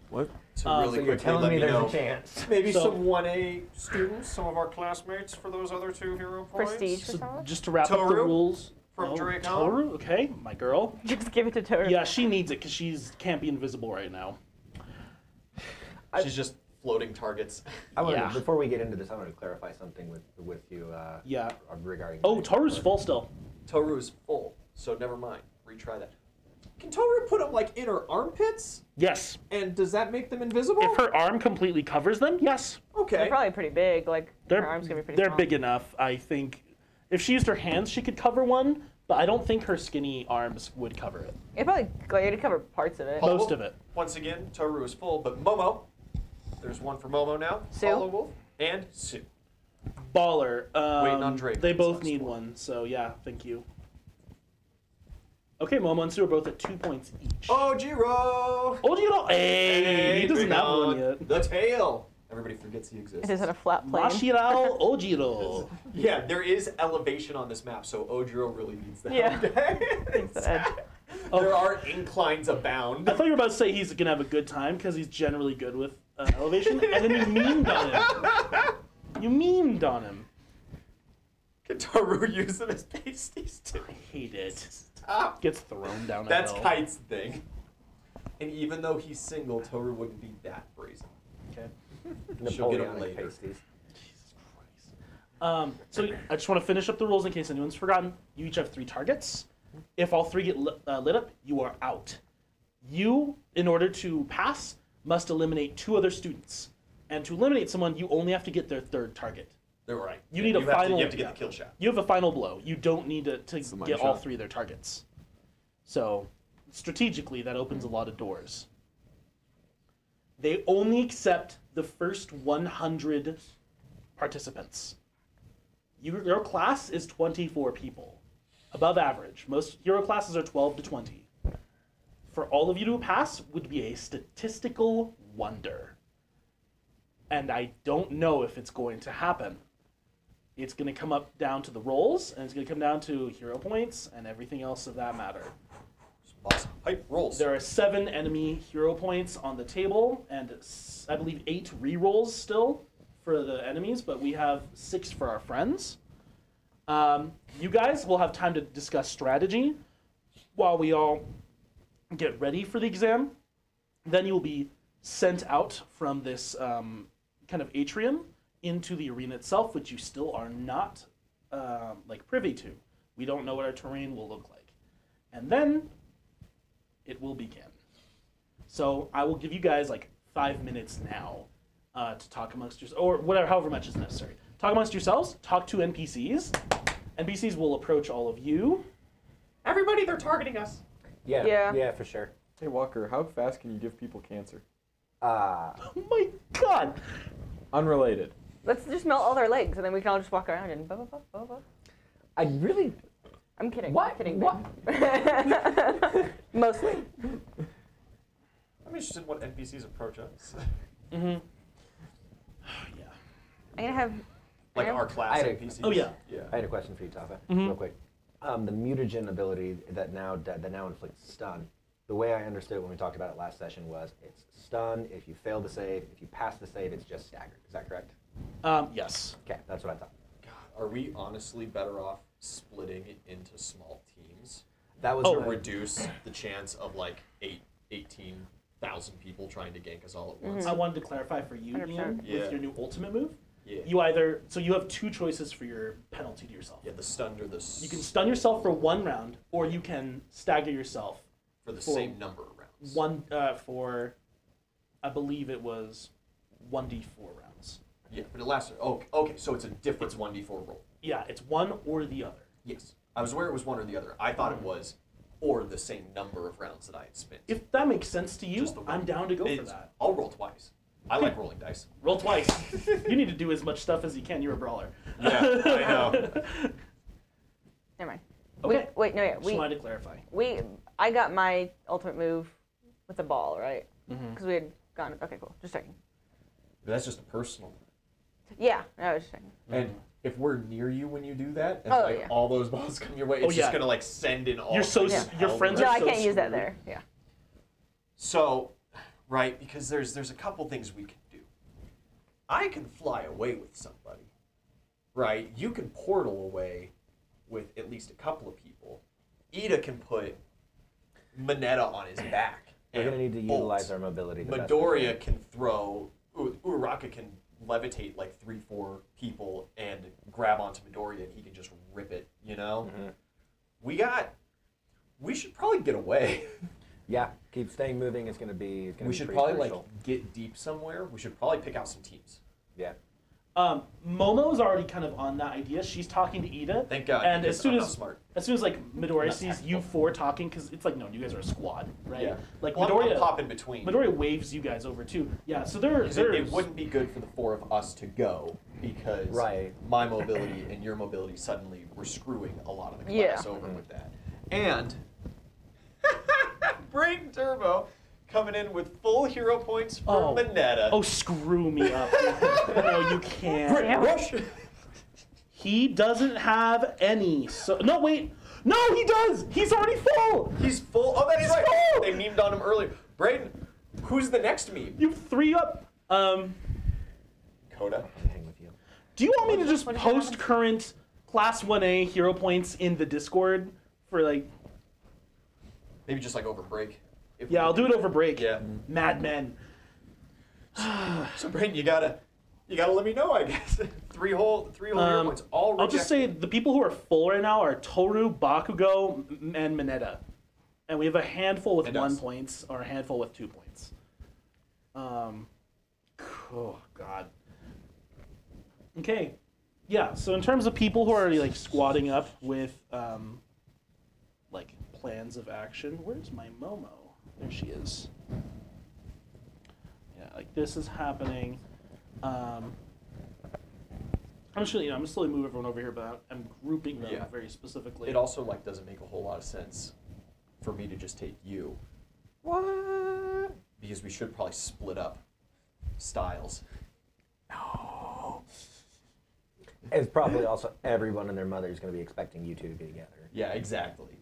What? really So you're quickly telling let me me there's know. a chance. Maybe So- some 1A students, some of our classmates for those other 2 hero points. Prestige for So someone? just to wrap up the Toru rules. from Dracon. Toru, okay, my girl. Just give it to Toru. Yeah, she needs it because she's can't be invisible right now. She's just floating targets. I wanted Yeah. before we get into this, I wanted to clarify something with you Yeah. regarding. Oh, Toru's full still. Toru is full, so never mind. Retry that. Can Toru put them like in her armpits? Yes. And does that make them invisible? If her arm completely covers them, yes. Okay. They're probably pretty big. Like, They're her arm's gonna be pretty they're small. big enough. I think if she used her hands, she could cover one, but I don't think her skinny arms would cover it. It probably like, it'd cover parts of it. Hollow Most Wolf, of it. Once again, Toru is full, but Momo. There's one for Momo now. Sue. Hollow Wolf and Sue. Baller. Waiting on Drake. They both Last need one. one, so yeah, thank you. Okay, Momo and Sue are both at 2 points each. Ojiro! Oh, you know, hey, he doesn't bring have one on yet. The tail. Everybody forgets he exists. It isn't a flat plane. Mashirao Ojiro. Yeah, there is elevation on this map, so Ojiro really needs that. Yeah. Thanks, Ed. There are inclines abound. I thought you were about to say he's gonna have a good time because he's generally good with elevation, and then you memed on him. You memed on him. Can Toru use them as pasties too? I hate it. Stop. Gets thrown down a That's hill. Kite's thing. And even though he's single, Toru wouldn't be that brazen. Okay. She'll get him Napoleonic later. pasties. Jesus Christ. So I just want to finish up the rules in case anyone's forgotten. You each have 3 targets. If all 3 get lit up, you are out. You, in order to pass, must eliminate 2 other students. And to eliminate someone, you only have to get their 3rd target. They're right. You need a have to- final- you have to get yeah. the kill shot. You have a final blow. You don't need to the money get all shot. 3 of their targets. So, strategically, that opens a lot of doors. They only accept the first 100 participants. Your class is 24 people, above average. Most hero classes are 12 to 20. For all of you to pass would be a statistical wonder. And I don't know if it's going to happen. It's going to come up down to the rolls, and it's going to come down to hero points and everything else of that matter. Awesome. Hype rolls. There are 7 enemy hero points on the table, and I believe 8 rerolls still for the enemies, but we have 6 for our friends. You guys will have time to discuss strategy while we all get ready for the exam. Then you'll be sent out from this kind of atrium into the arena itself, which you still are not privy to. We don't know what our terrain will look like. And then it will begin. So I will give you guys 5 minutes now to talk amongst yourselves, or whatever, however much is necessary. Talk amongst yourselves, talk to NPCs. NPCs will approach all of you. Everybody, they're targeting us. Yeah. Yeah, for sure. Hey Walker, how fast can you give people cancer? Oh my god! Unrelated. Let's just melt all their legs, and then we can all just walk around and blah, blah, blah, blah, blah. I really. I'm kidding. What? I'm kidding. What? Mostly. I'm interested in what NPCs approach us. Yeah. I'm gonna have. Like Yeah. our class I had a- NPCs. Oh, yeah. Yeah. I had a question for you, Tafa, Mhm. real quick. The mutagen ability that now inflicts stun. The way I understood it when we talked about it last session was it's stun if you fail the save. If you pass the save, it's just staggered. Is that correct? Yes. Okay, that's what I thought. God, are we honestly better off splitting it into small teams That was to my- reduce the chance of like 18,000 people trying to gank us all at once? I wanted to clarify for you, 100%. Ian, Yeah. with your new ultimate move. Yeah. You either you have two choices for your penalty to yourself. Yeah, the stunned or the You can stun yourself for 1 round, or you can stagger yourself for the for same number of rounds. for, I believe it was 1d4 rounds. Yeah, but it lasts. Oh, okay. So it's a different 1d4 roll. Yeah, it's one or the other. Yes, I was aware it was one or the other. I thought it was, or the same number of rounds that I had spent. If that makes sense to you, Just the one. I'm down to go for It's- that. I'll roll twice. I like rolling dice. Roll twice. You need to do as much stuff as you can. You're a brawler. Yeah, I know. Never mind. Okay. Wait, no, yeah. Just wanted to clarify. I got my ultimate move with the ball, right? Mm-hmm. Because we had gone. Okay, cool. Just checking. But that's just a personal. Yeah, I was just checking. And if we're near you when you do that, and Oh, like yeah. all those balls come your way, it's Oh, yeah. just gonna like send in all. You're so kinds of your hell friends with No, are I so can't use that screwed. there. Yeah. So, right, because there's a couple things we can do. I can fly away with somebody, right? You can portal away with at least a couple of people. Ida can put Mineta on his back. We're and gonna need to bolt. utilize our mobility. the best Midoriya we can throw. Uraraka can levitate like 3-4 people and grab onto Midoriya, and he can just rip it. You know, we should probably get away. Yeah, keep staying moving. It's gonna be. It's gonna We be should pretty probably crucial. like get deep somewhere. We should probably pick out some teams. Yeah. Momo's already kind of on that idea. She's talking to Ida. Thank God. And because as soon I'm as not smart. like Midoriya Not sees tactical. you four talking, because it's like, no, you guys are a squad, right? Yeah. Like Well, I'm Midoriya, pop in between. Midoriya waves you guys over too. Yeah, so there's It wouldn't be good for the four of us to go because Right. my mobility and your mobility suddenly were screwing a lot of the class Yeah. over with that. And Brain Turbo coming in with full hero points for Oh. Mineta. Oh, screw me up. No, you can't. Damn. Rush! He doesn't have any. So no, wait. No, he does. He's already full. He's full. Oh, that's He's right. full! They memed on him earlier. Brain, who's the next meme? You have 3 up. Coda. I'll hang with you. Do you want me to just What do you have? post current Class 1A hero points in the Discord for like? Maybe just like over break. If Yeah, we I'll can do it over break. Yeah. Mad Men. So Brain, you gotta let me know, I guess. three whole hero points. All I'll just say rejected. the people who are full right now are Toru, Bakugo, and Mineta. And we have a handful with And 1 us. point or a handful with 2 points. Oh God. Okay. Yeah. So in terms of people who are already like squatting up with like plans of action, where's my Momo? There she is. Yeah, like this is happening. I'm just gonna, I'm just slowly move everyone over here, but I'm grouping them Yeah. very specifically. It also like doesn't make a whole lot of sense for me to just take you. What? Because we should probably split up styles. It's probably also everyone and their mother is going to be expecting you two to be together. Yeah, exactly.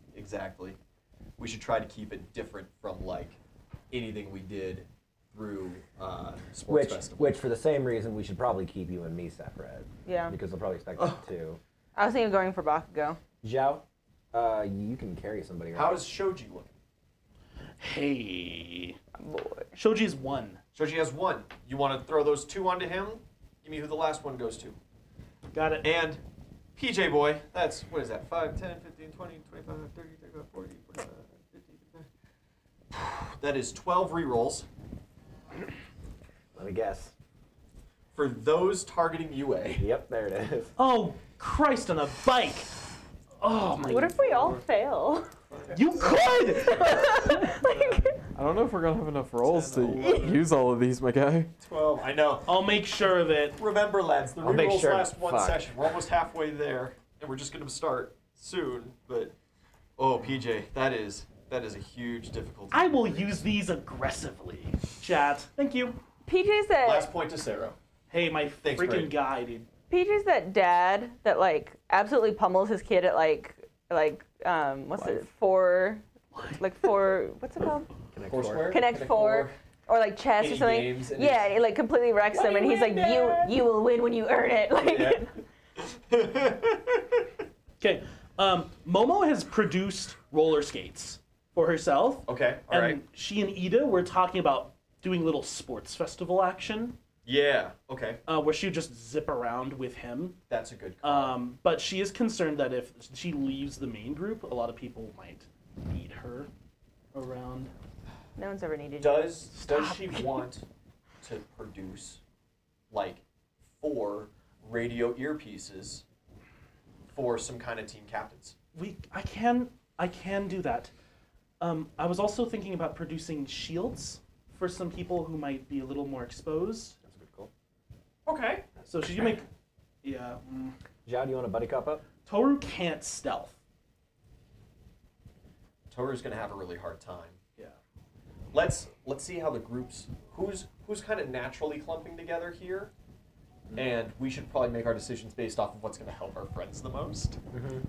We should try to keep it different from like anything we did through sports festival. Which, for the same reason, we should probably keep you and me separate. Yeah. Because they'll probably expect that too. I was thinking of going for Bakugo. Zhao, you can carry somebody. Right? How does Shoji look? Hey, Boy. Shoji's 1. Shoji has 1. You want to throw those 2 onto him? Give me who the last one goes to. Got it. And PJ Boy, that's, what is that, 5, 10, 15, 20, 25, 30, 35, 40, 45, 50, 55. That is 12 rerolls Let me guess. for those targeting UA. Yep, there it is. Oh, Christ on a bike. Oh my. What if we all fail? You could. I don't know if we're gonna have enough rolls to use all of these, my guy. 12, I know. I'll make sure of it. Remember, lads, the I'll make rerolls sure. last one Fuck. session. We're almost halfway there, and we're just going to start soon. But, oh, PJ, that is That is a huge difficulty. I will use these aggressively. Chat. Thank you. PJ's that Last point to Sarah. Hey, my Thanks, freaking Brady. guy, dude. PJ's that dad that like absolutely pummels his kid at like what's it what's it called? Foursquare? Connect Four. Or like chess or 80 something. games and Yeah, it's- it like completely wrecks them, and he's like, you will win when you earn it. Like, Yeah. Okay. Momo has produced roller skates for herself. Okay, And alright. she and Ida were talking about doing little sports festival action Yeah, okay. where she would just zip around with him. That's a good call. But she is concerned that if she leaves the main group, a lot of people might beat her around. no one's ever needed you. Does she want to produce like 4 radio earpieces for some kind of team captains? I can do that. I was also thinking about producing shields for some people who might be a little more exposed. That's a good call. Okay. So she can make, yeah. Zhao, do you want to buddy cop up? Toru can't stealth. Toru's gonna have a really hard time. Yeah. Let's see how the groups who's kind of naturally clumping together here, and we should probably make our decisions based off of what's gonna help our friends the most,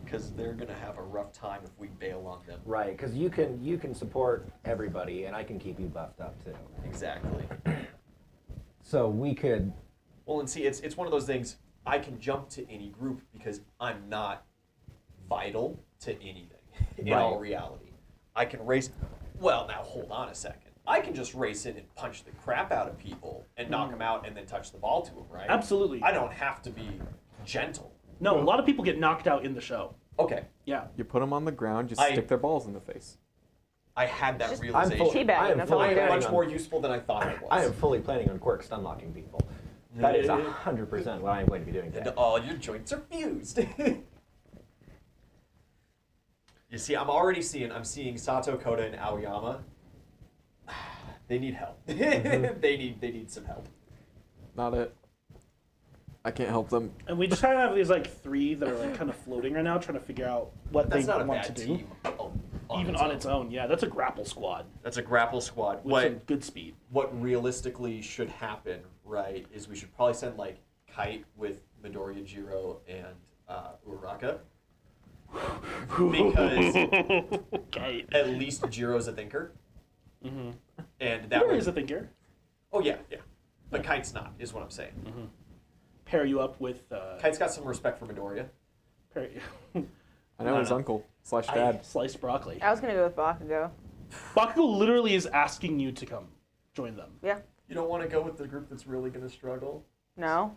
because they're gonna have a rough time if we bail on them. Right, because you can support everybody, and I can keep you buffed up too. Exactly. So we could. Well, and see, it's one of those things. I can jump to any group because I'm not vital to anything in all Right. reality. I can race. Well, now hold on a second. I can just race in and punch the crap out of people and knock them out and then touch the ball to them, right? Absolutely. I don't have to be gentle. No, a lot of people get knocked out in the show. Okay, Yeah. You put them on the ground, just I- stick their balls in the face. I had that Just- I'm realization. full- Teabagging, that's all I we're am doing. much more useful than I thought I was. I am fully planning on quirk stun locking people. That is 100% what I am going to be doing And today. all your joints are fused. You see, I'm seeing Sato, Koda, and Aoyama. They need help. they need some help. Not it. I can't help them. And we just kind of have these like 3 that are like kind of floating right now, trying to figure out what That's they not a want bad to team. Even on its own. Yeah, that's a grapple squad That's a grapple squad. with some good speed. What realistically should happen, right, is we should probably send like Kite with Midoriya, Jiro, and Uraraka. Because Okay. at least Jiro's a thinker. Mm-hmm. And that There way. is a thinker. Oh, yeah. But Kite's not, is what I'm saying. Pair you up with Kite's got some respect for Midoriya. pair, I know No, his no. uncle / dad. sliced broccoli. I was gonna go with Bakugo. Bakugo literally is asking you to come join them. Yeah. You don't want to go with the group that's really going to struggle? No.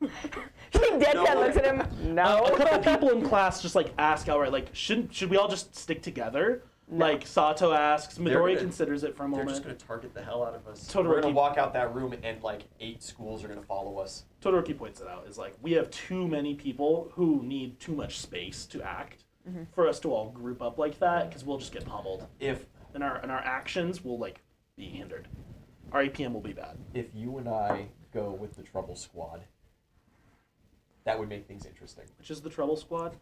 Deadpan No. looks at him. No. A couple people in class just like ask outright, like, should we all just stick together? Like Sato asks, Midoriya gonna- considers it for a They're moment. just going to target the hell out of us. Totally. We're going to walk out that room and like 8 schools are going to follow us. Todoroki points it out, is like, we have too many people who need too much space to act for us to all group up like that, because we'll just get pummeled. If And our actions will like be hindered. Our APM will be bad. you and I go with the Trouble Squad, that would make things interesting. Which is the Trouble Squad.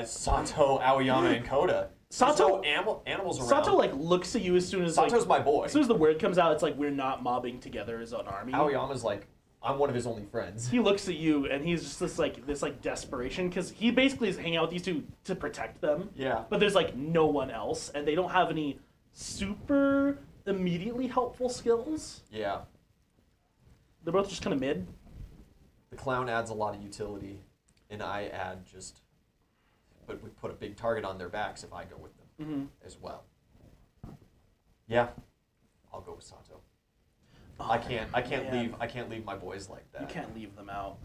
Sato, Aoyama, and Koda. There's Sato- no animals around. Sato like looks at you as soon as Sato's like, my boy. as soon as the word comes out, it's like we're not mobbing together as an army. Aoyama's like, I'm one of his only friends. He looks at you and he's just this like desperation, because he basically is hanging out with these 2 to protect them. Yeah. But there's like no one else, and they don't have any super immediately helpful skills. Yeah. They're both just kind of mid. The clown adds a lot of utility, and I add just, but we put a big target on their backs if I go with them as well. Yeah, I'll go with Sato. I can't leave my boys like that. You can't leave them out.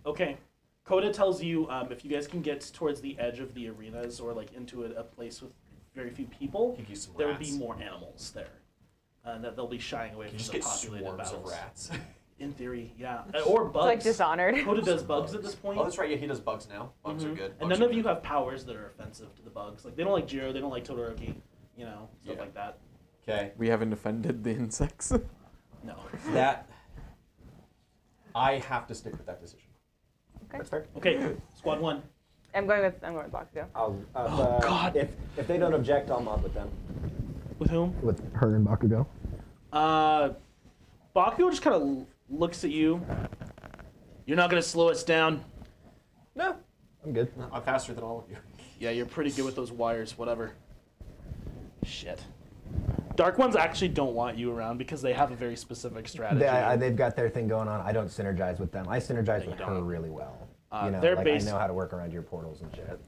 Okay. Koda tells you if you guys can get towards the edge of the arenas or like into a place with very few people, You can use some there would rats. be more animals there. That they'll be shying away You from just the get populated swarms battles. of rats. In theory, yeah. Or bugs. It's like Dishonored. Koda does bugs at this point. Oh, that's right. Yeah, he does bugs now. Bugs are good. And Bugs none are of you good. have powers that are offensive to the bugs. Like they don't like Jiro, they don't like Todoroki, you know, stuff Yeah. like that. Okay. We haven't offended the insects. No. That I have to stick with that decision. That's fair. Okay, squad 1. I'm going with Bakugo. God. If they don't object, I'll mob with them. With whom? With her and Bakugo. Bakugo just kind of looks at you. You're not gonna slow us down. No, I'm good. I'm faster than all of you. Yeah, you're pretty good with those wires. Whatever. Shit. Dark ones actually don't want you around because they have a very specific strategy. They've got their thing going on. I don't synergize with them. I synergize you with her don't. really well. they're like based- I know how to work around your portals and shit.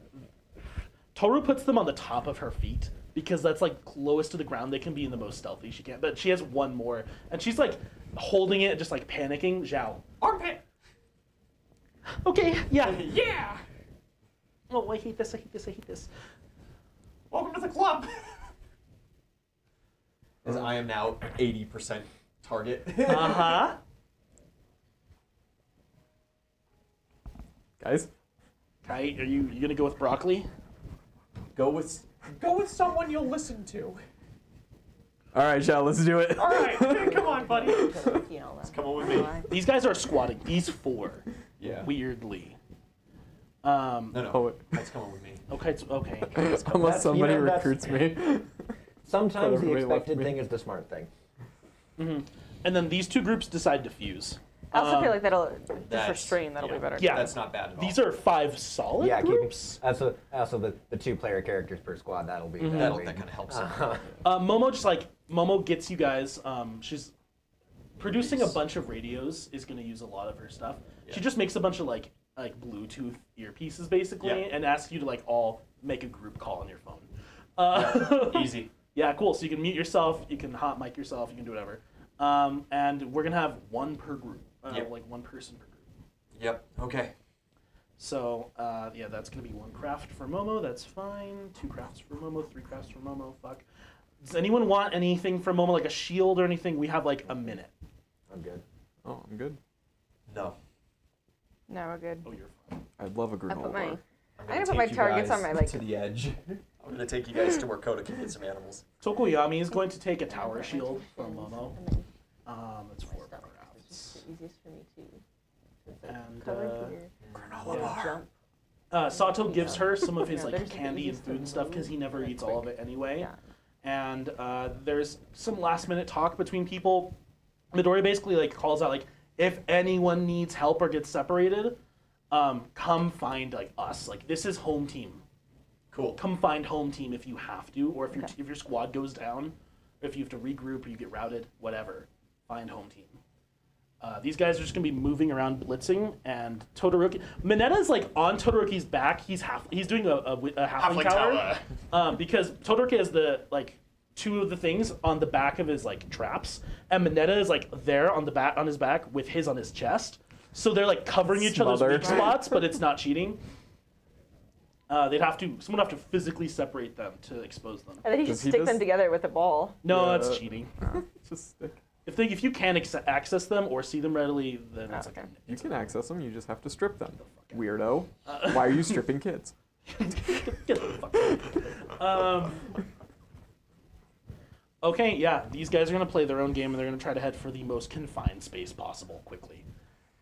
Toru puts them on the top of her feet because that's like closest to the ground they can be in the most stealthy she can. But she has one more, and she's like holding it, just like panicking. Zhao. Armpit! Okay, yeah. Yeah! Oh, I hate this. I hate this. I hate this. Welcome to the club! As I am now 80% target. Uh-huh. Guys, Kai, are you gonna go with broccoli? Go with. Go with someone you'll listen to. all right, Shao, let's do it. Alright, come on, buddy. Come on with me. These guys are squatting. These four. Yeah. Weirdly. No, no. Oh, That's come on with me. Okay, it's okay. unless somebody that's- recruits me. Sometimes the Everybody left expected me. thing is the smart thing. And then these two groups decide to fuse. I also feel like that'll just that's- restrain. That'll yeah. be better. Yeah. That's not bad at all. These are 5 solid Yeah, groups. also the 2-player characters per squad. That'll be that kind of helps. Momo just like Momo gets you guys. She's producing a bunch of radios. Is going to use a lot of her stuff. She Yeah. just makes a bunch of like Bluetooth earpieces basically, Yeah. and asks you to like all make a group call on your phone. Easy. Yeah, cool. So you can mute yourself, you can hot mic yourself, you can do whatever. And we're gonna have one per group, Yep. like one person per group. Yep. Okay. So yeah, that's gonna be 1 craft for Momo. That's fine. 2 crafts for Momo. 3 crafts for Momo. Fuck. Does anyone want anything from Momo, like a shield or anything? We have like a minute. I'm good. Oh, I'm good. No. No, we're good. Oh, you're fine. I'd love a I granola put my. bar. I'm gonna put my targets on my like. to the edge. I'm gonna take you guys to where Koda can get some animals. Tokoyami is going to take a tower shield from Momo. It's 4 Stuff. crafts. It's just the easiest for me to. And Cover here. yeah. Jump. Sato gives her some of his Yeah, like there's the candy and easiest food and thing. stuff because he never eats all of it anyway. Yeah. And there's some last minute talk between people. Midori basically like calls out like, if anyone needs help or gets separated, come find like us. Like this is home team. Cool. Come find home team if you have to, or Okay. if your squad goes down, if you have to regroup or you get routed, whatever. Find home team. These guys are just gonna be moving around, blitzing, and Todoroki. Mineta's like on Todoroki's back. He's doing a halfling tower, because Todoroki has the like 2 of the things on the back of his like traps, and Mineta is like there on the on his back with his on his chest. So they're like covering each other's Smother. weak spots, but it's not cheating. Someone would have to physically separate them to expose them. And then you Does just he stick just- them together with a ball. No, Yeah. that's cheating. Just stick. If you can access them or see them readily, then it's okay. You can access them. You just have to strip them. Weirdo. Why are you stripping kids? Get the fuck out. Okay, yeah, these guys are gonna play their own game and they're gonna try to head for the most confined space possible quickly,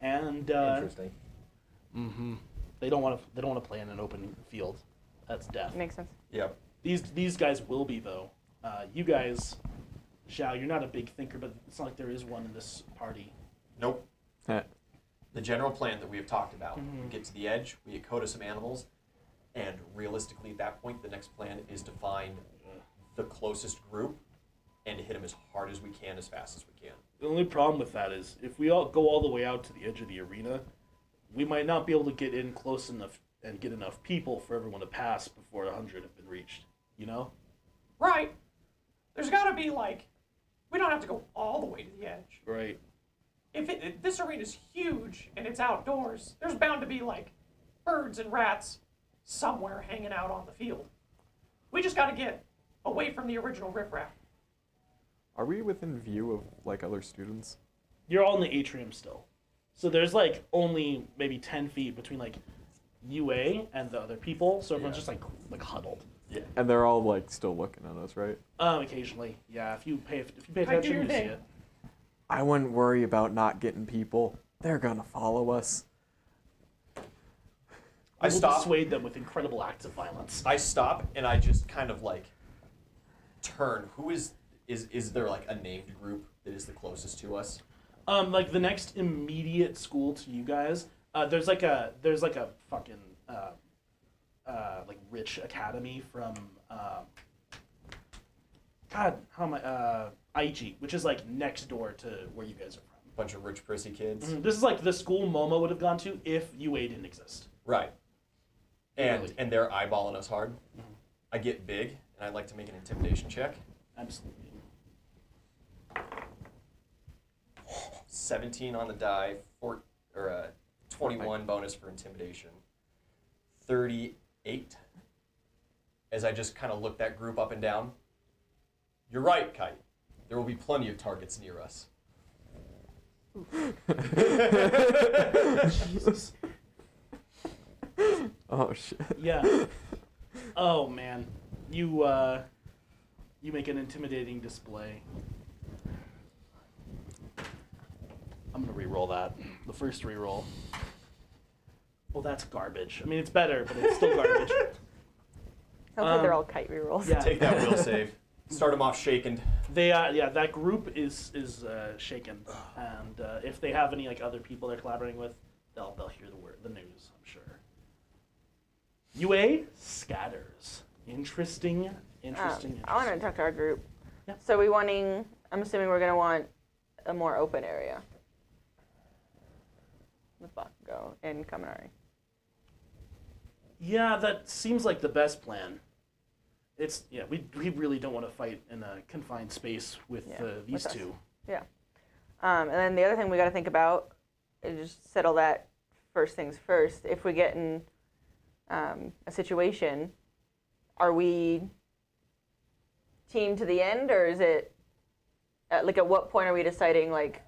and Interesting. they don't want to play in an open field. That's death. Makes sense. Yep. These guys will be though. You guys, Zhao, you're not a big thinker, but it's not like there is one in this party. Nope. Heh. The general plan that we have talked about. We get to the edge, we get Koda some animals, and realistically at that point, the next plan is to find the closest group and hit them as hard as we can, as fast as we can. The only problem with that is if we all go all the way out to the edge of the arena, we might not be able to get in close enough and get enough people for everyone to pass before 100 have been reached. You know? Right. There's gotta be like, we don't have to go all the way to the edge. Right. If this arena's huge and it's outdoors, there's bound to be like birds and rats somewhere hanging out on the field. We just gotta get away from the original riffraff. Are we within view of like other students? You're all in the atrium still. So there's like only maybe 10 feet between like UA and the other people, so everyone's just like huddled. Yeah. And they're all like still looking at us, right? Occasionally, yeah. If you pay do attention, your you see thing. it. I wouldn't worry about not getting people. They're gonna follow us. I will stop. dissuade them with incredible acts of violence. I stop and I just kind of like turn. Who is there like a named group that is the closest to us? Like the next immediate school to you guys, there's like a fucking like rich academy from God, how am I IG, which is like next door to where you guys are from. Bunch of rich prissy kids. This is like the school Momo would have gone to if UA didn't exist. Right. Really? And they're eyeballing us hard. I get big and I'd like to make an intimidation check. Absolutely. 17 on the die, 21 bonus for intimidation. 38. As I just kind of look that group up and down. You're right, Kite. There will be plenty of targets near us. Jesus. Oh shit. Yeah. Oh man, you make an intimidating display. I'm gonna re-roll that. The first re-roll. Well, that's garbage. I mean, it's better, but it's still garbage. Sounds like they're all kite rerolls. Yeah. Take that will save. Start them off shaken. They that group is shaken, and if they have any like other people they're collaborating with, they'll hear the news, I'm sure. UA scatters. Interesting. I want to talk to our group. Yeah. So I'm assuming we're going to want a more open area. With Bakugo and Kaminari. Yeah, that seems like the best plan. We really don't want to fight in a confined space with these with us. two. Yeah. And then the other thing we got to think about is just settle that first things first. If we get in a situation, are we team to the end, or is it like at what point are we deciding like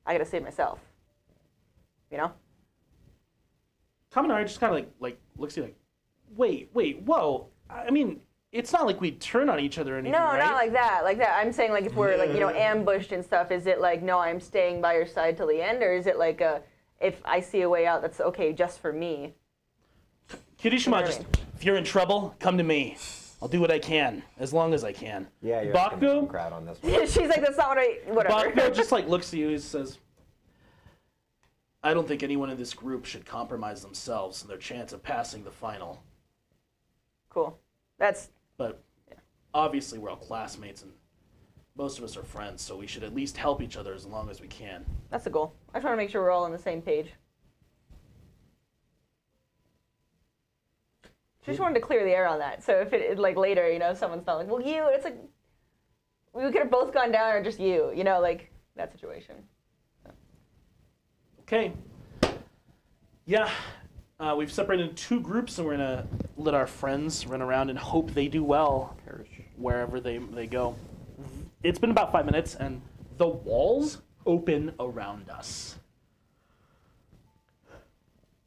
I got to save myself? You know? Kaminari just kind of like looks at you like, wait, whoa. I mean, it's not like we turn on each other or anything, No, right? not like that. Like that. I'm saying like if we're like ambushed and stuff, is it like no, I'm staying by your side till the end, or is it like if I see a way out that's okay just for me? Kirishima, just if you're in trouble, come to me. I'll do what I can, as long as I can. Yeah, you're Bakugo, a crowd on this one. She's like, that's not what whatever. Bakugo just like looks at you and says, I don't think anyone in this group should compromise themselves and their chance of passing the final. Cool. That's But obviously we're all classmates and most of us are friends, so we should at least help each other as long as we can. that's the goal. I just want to make sure we're all on the same page. Just wanted to clear the air on that. So if it like later, someone's not like, well, it's like we could have both gone down or just you, like that situation. Okay. Yeah. We've separated into two groups, and we're going to let our friends run around and hope they do well wherever they go. It's been about 5 minutes, and the walls open around us.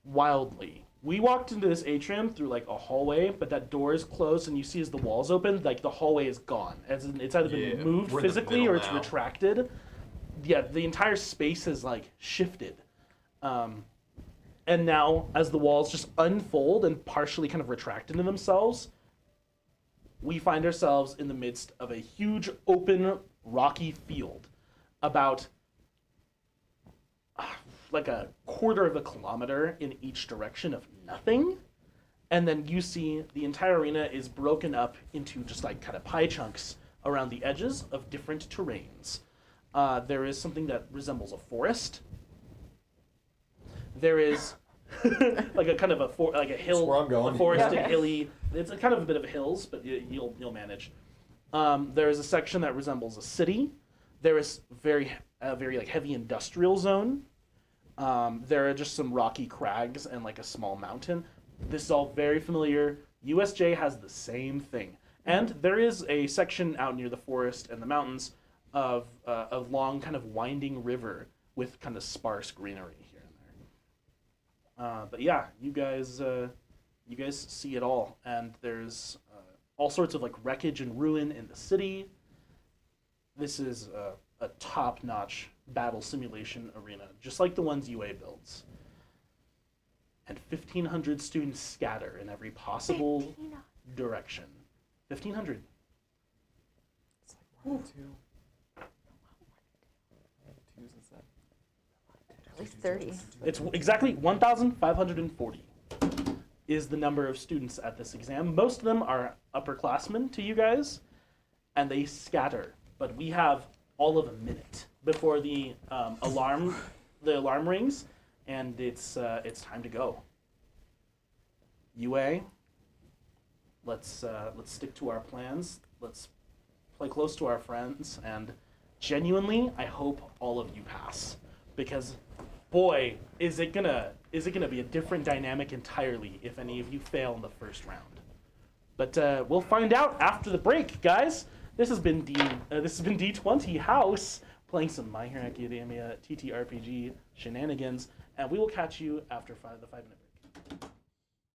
Wildly. We walked into this atrium through like a hallway, but that door is closed, and you see as the walls open, like the hallway is gone. As in, it's either been moved we're in the physically middle or it's now. retracted. Yeah, the entire space has like shifted. And now, as the walls just unfold and partially kind of retract into themselves, we find ourselves in the midst of a huge, open, rocky field, about like a quarter of a kilometer in each direction of nothing. And then you see the entire arena is broken up into just like kind of pie chunks around the edges of different terrains. There is something that resembles a forest. There is like a kind of a hill, That's where I'm going. a forested, Okay. hilly. It's a kind of a bit of a hills, but you'll manage. There is a section that resembles a city. There is very like heavy industrial zone. There are just some rocky crags and like a small mountain. This is all very familiar. USJ has the same thing, and there is a section out near the forest and the mountains of a long kind of winding river with kind of sparse greenery here and there. But yeah, you guys see it all, and there's all sorts of like wreckage and ruin in the city. This is a top-notch battle simulation arena, just like the ones UA builds. And 1,500 students scatter in every possible direction. 1,500. It's like 1 and 2. 2's is that? At least 30. It's exactly 1,540 is the number of students at this exam. Most of them are upperclassmen to you guys, and they scatter. But we have all of a minute before the alarm rings, and it's time to go. UA, let's stick to our plans. Let's play close to our friends, and genuinely, I hope all of you pass, because boy, is it gonna be a different dynamic entirely if any of you fail in the first round. But we'll find out after the break, guys. This has been D20 House playing some My Hero Academia TTRPG shenanigans, and we will catch you after the 5-minute break.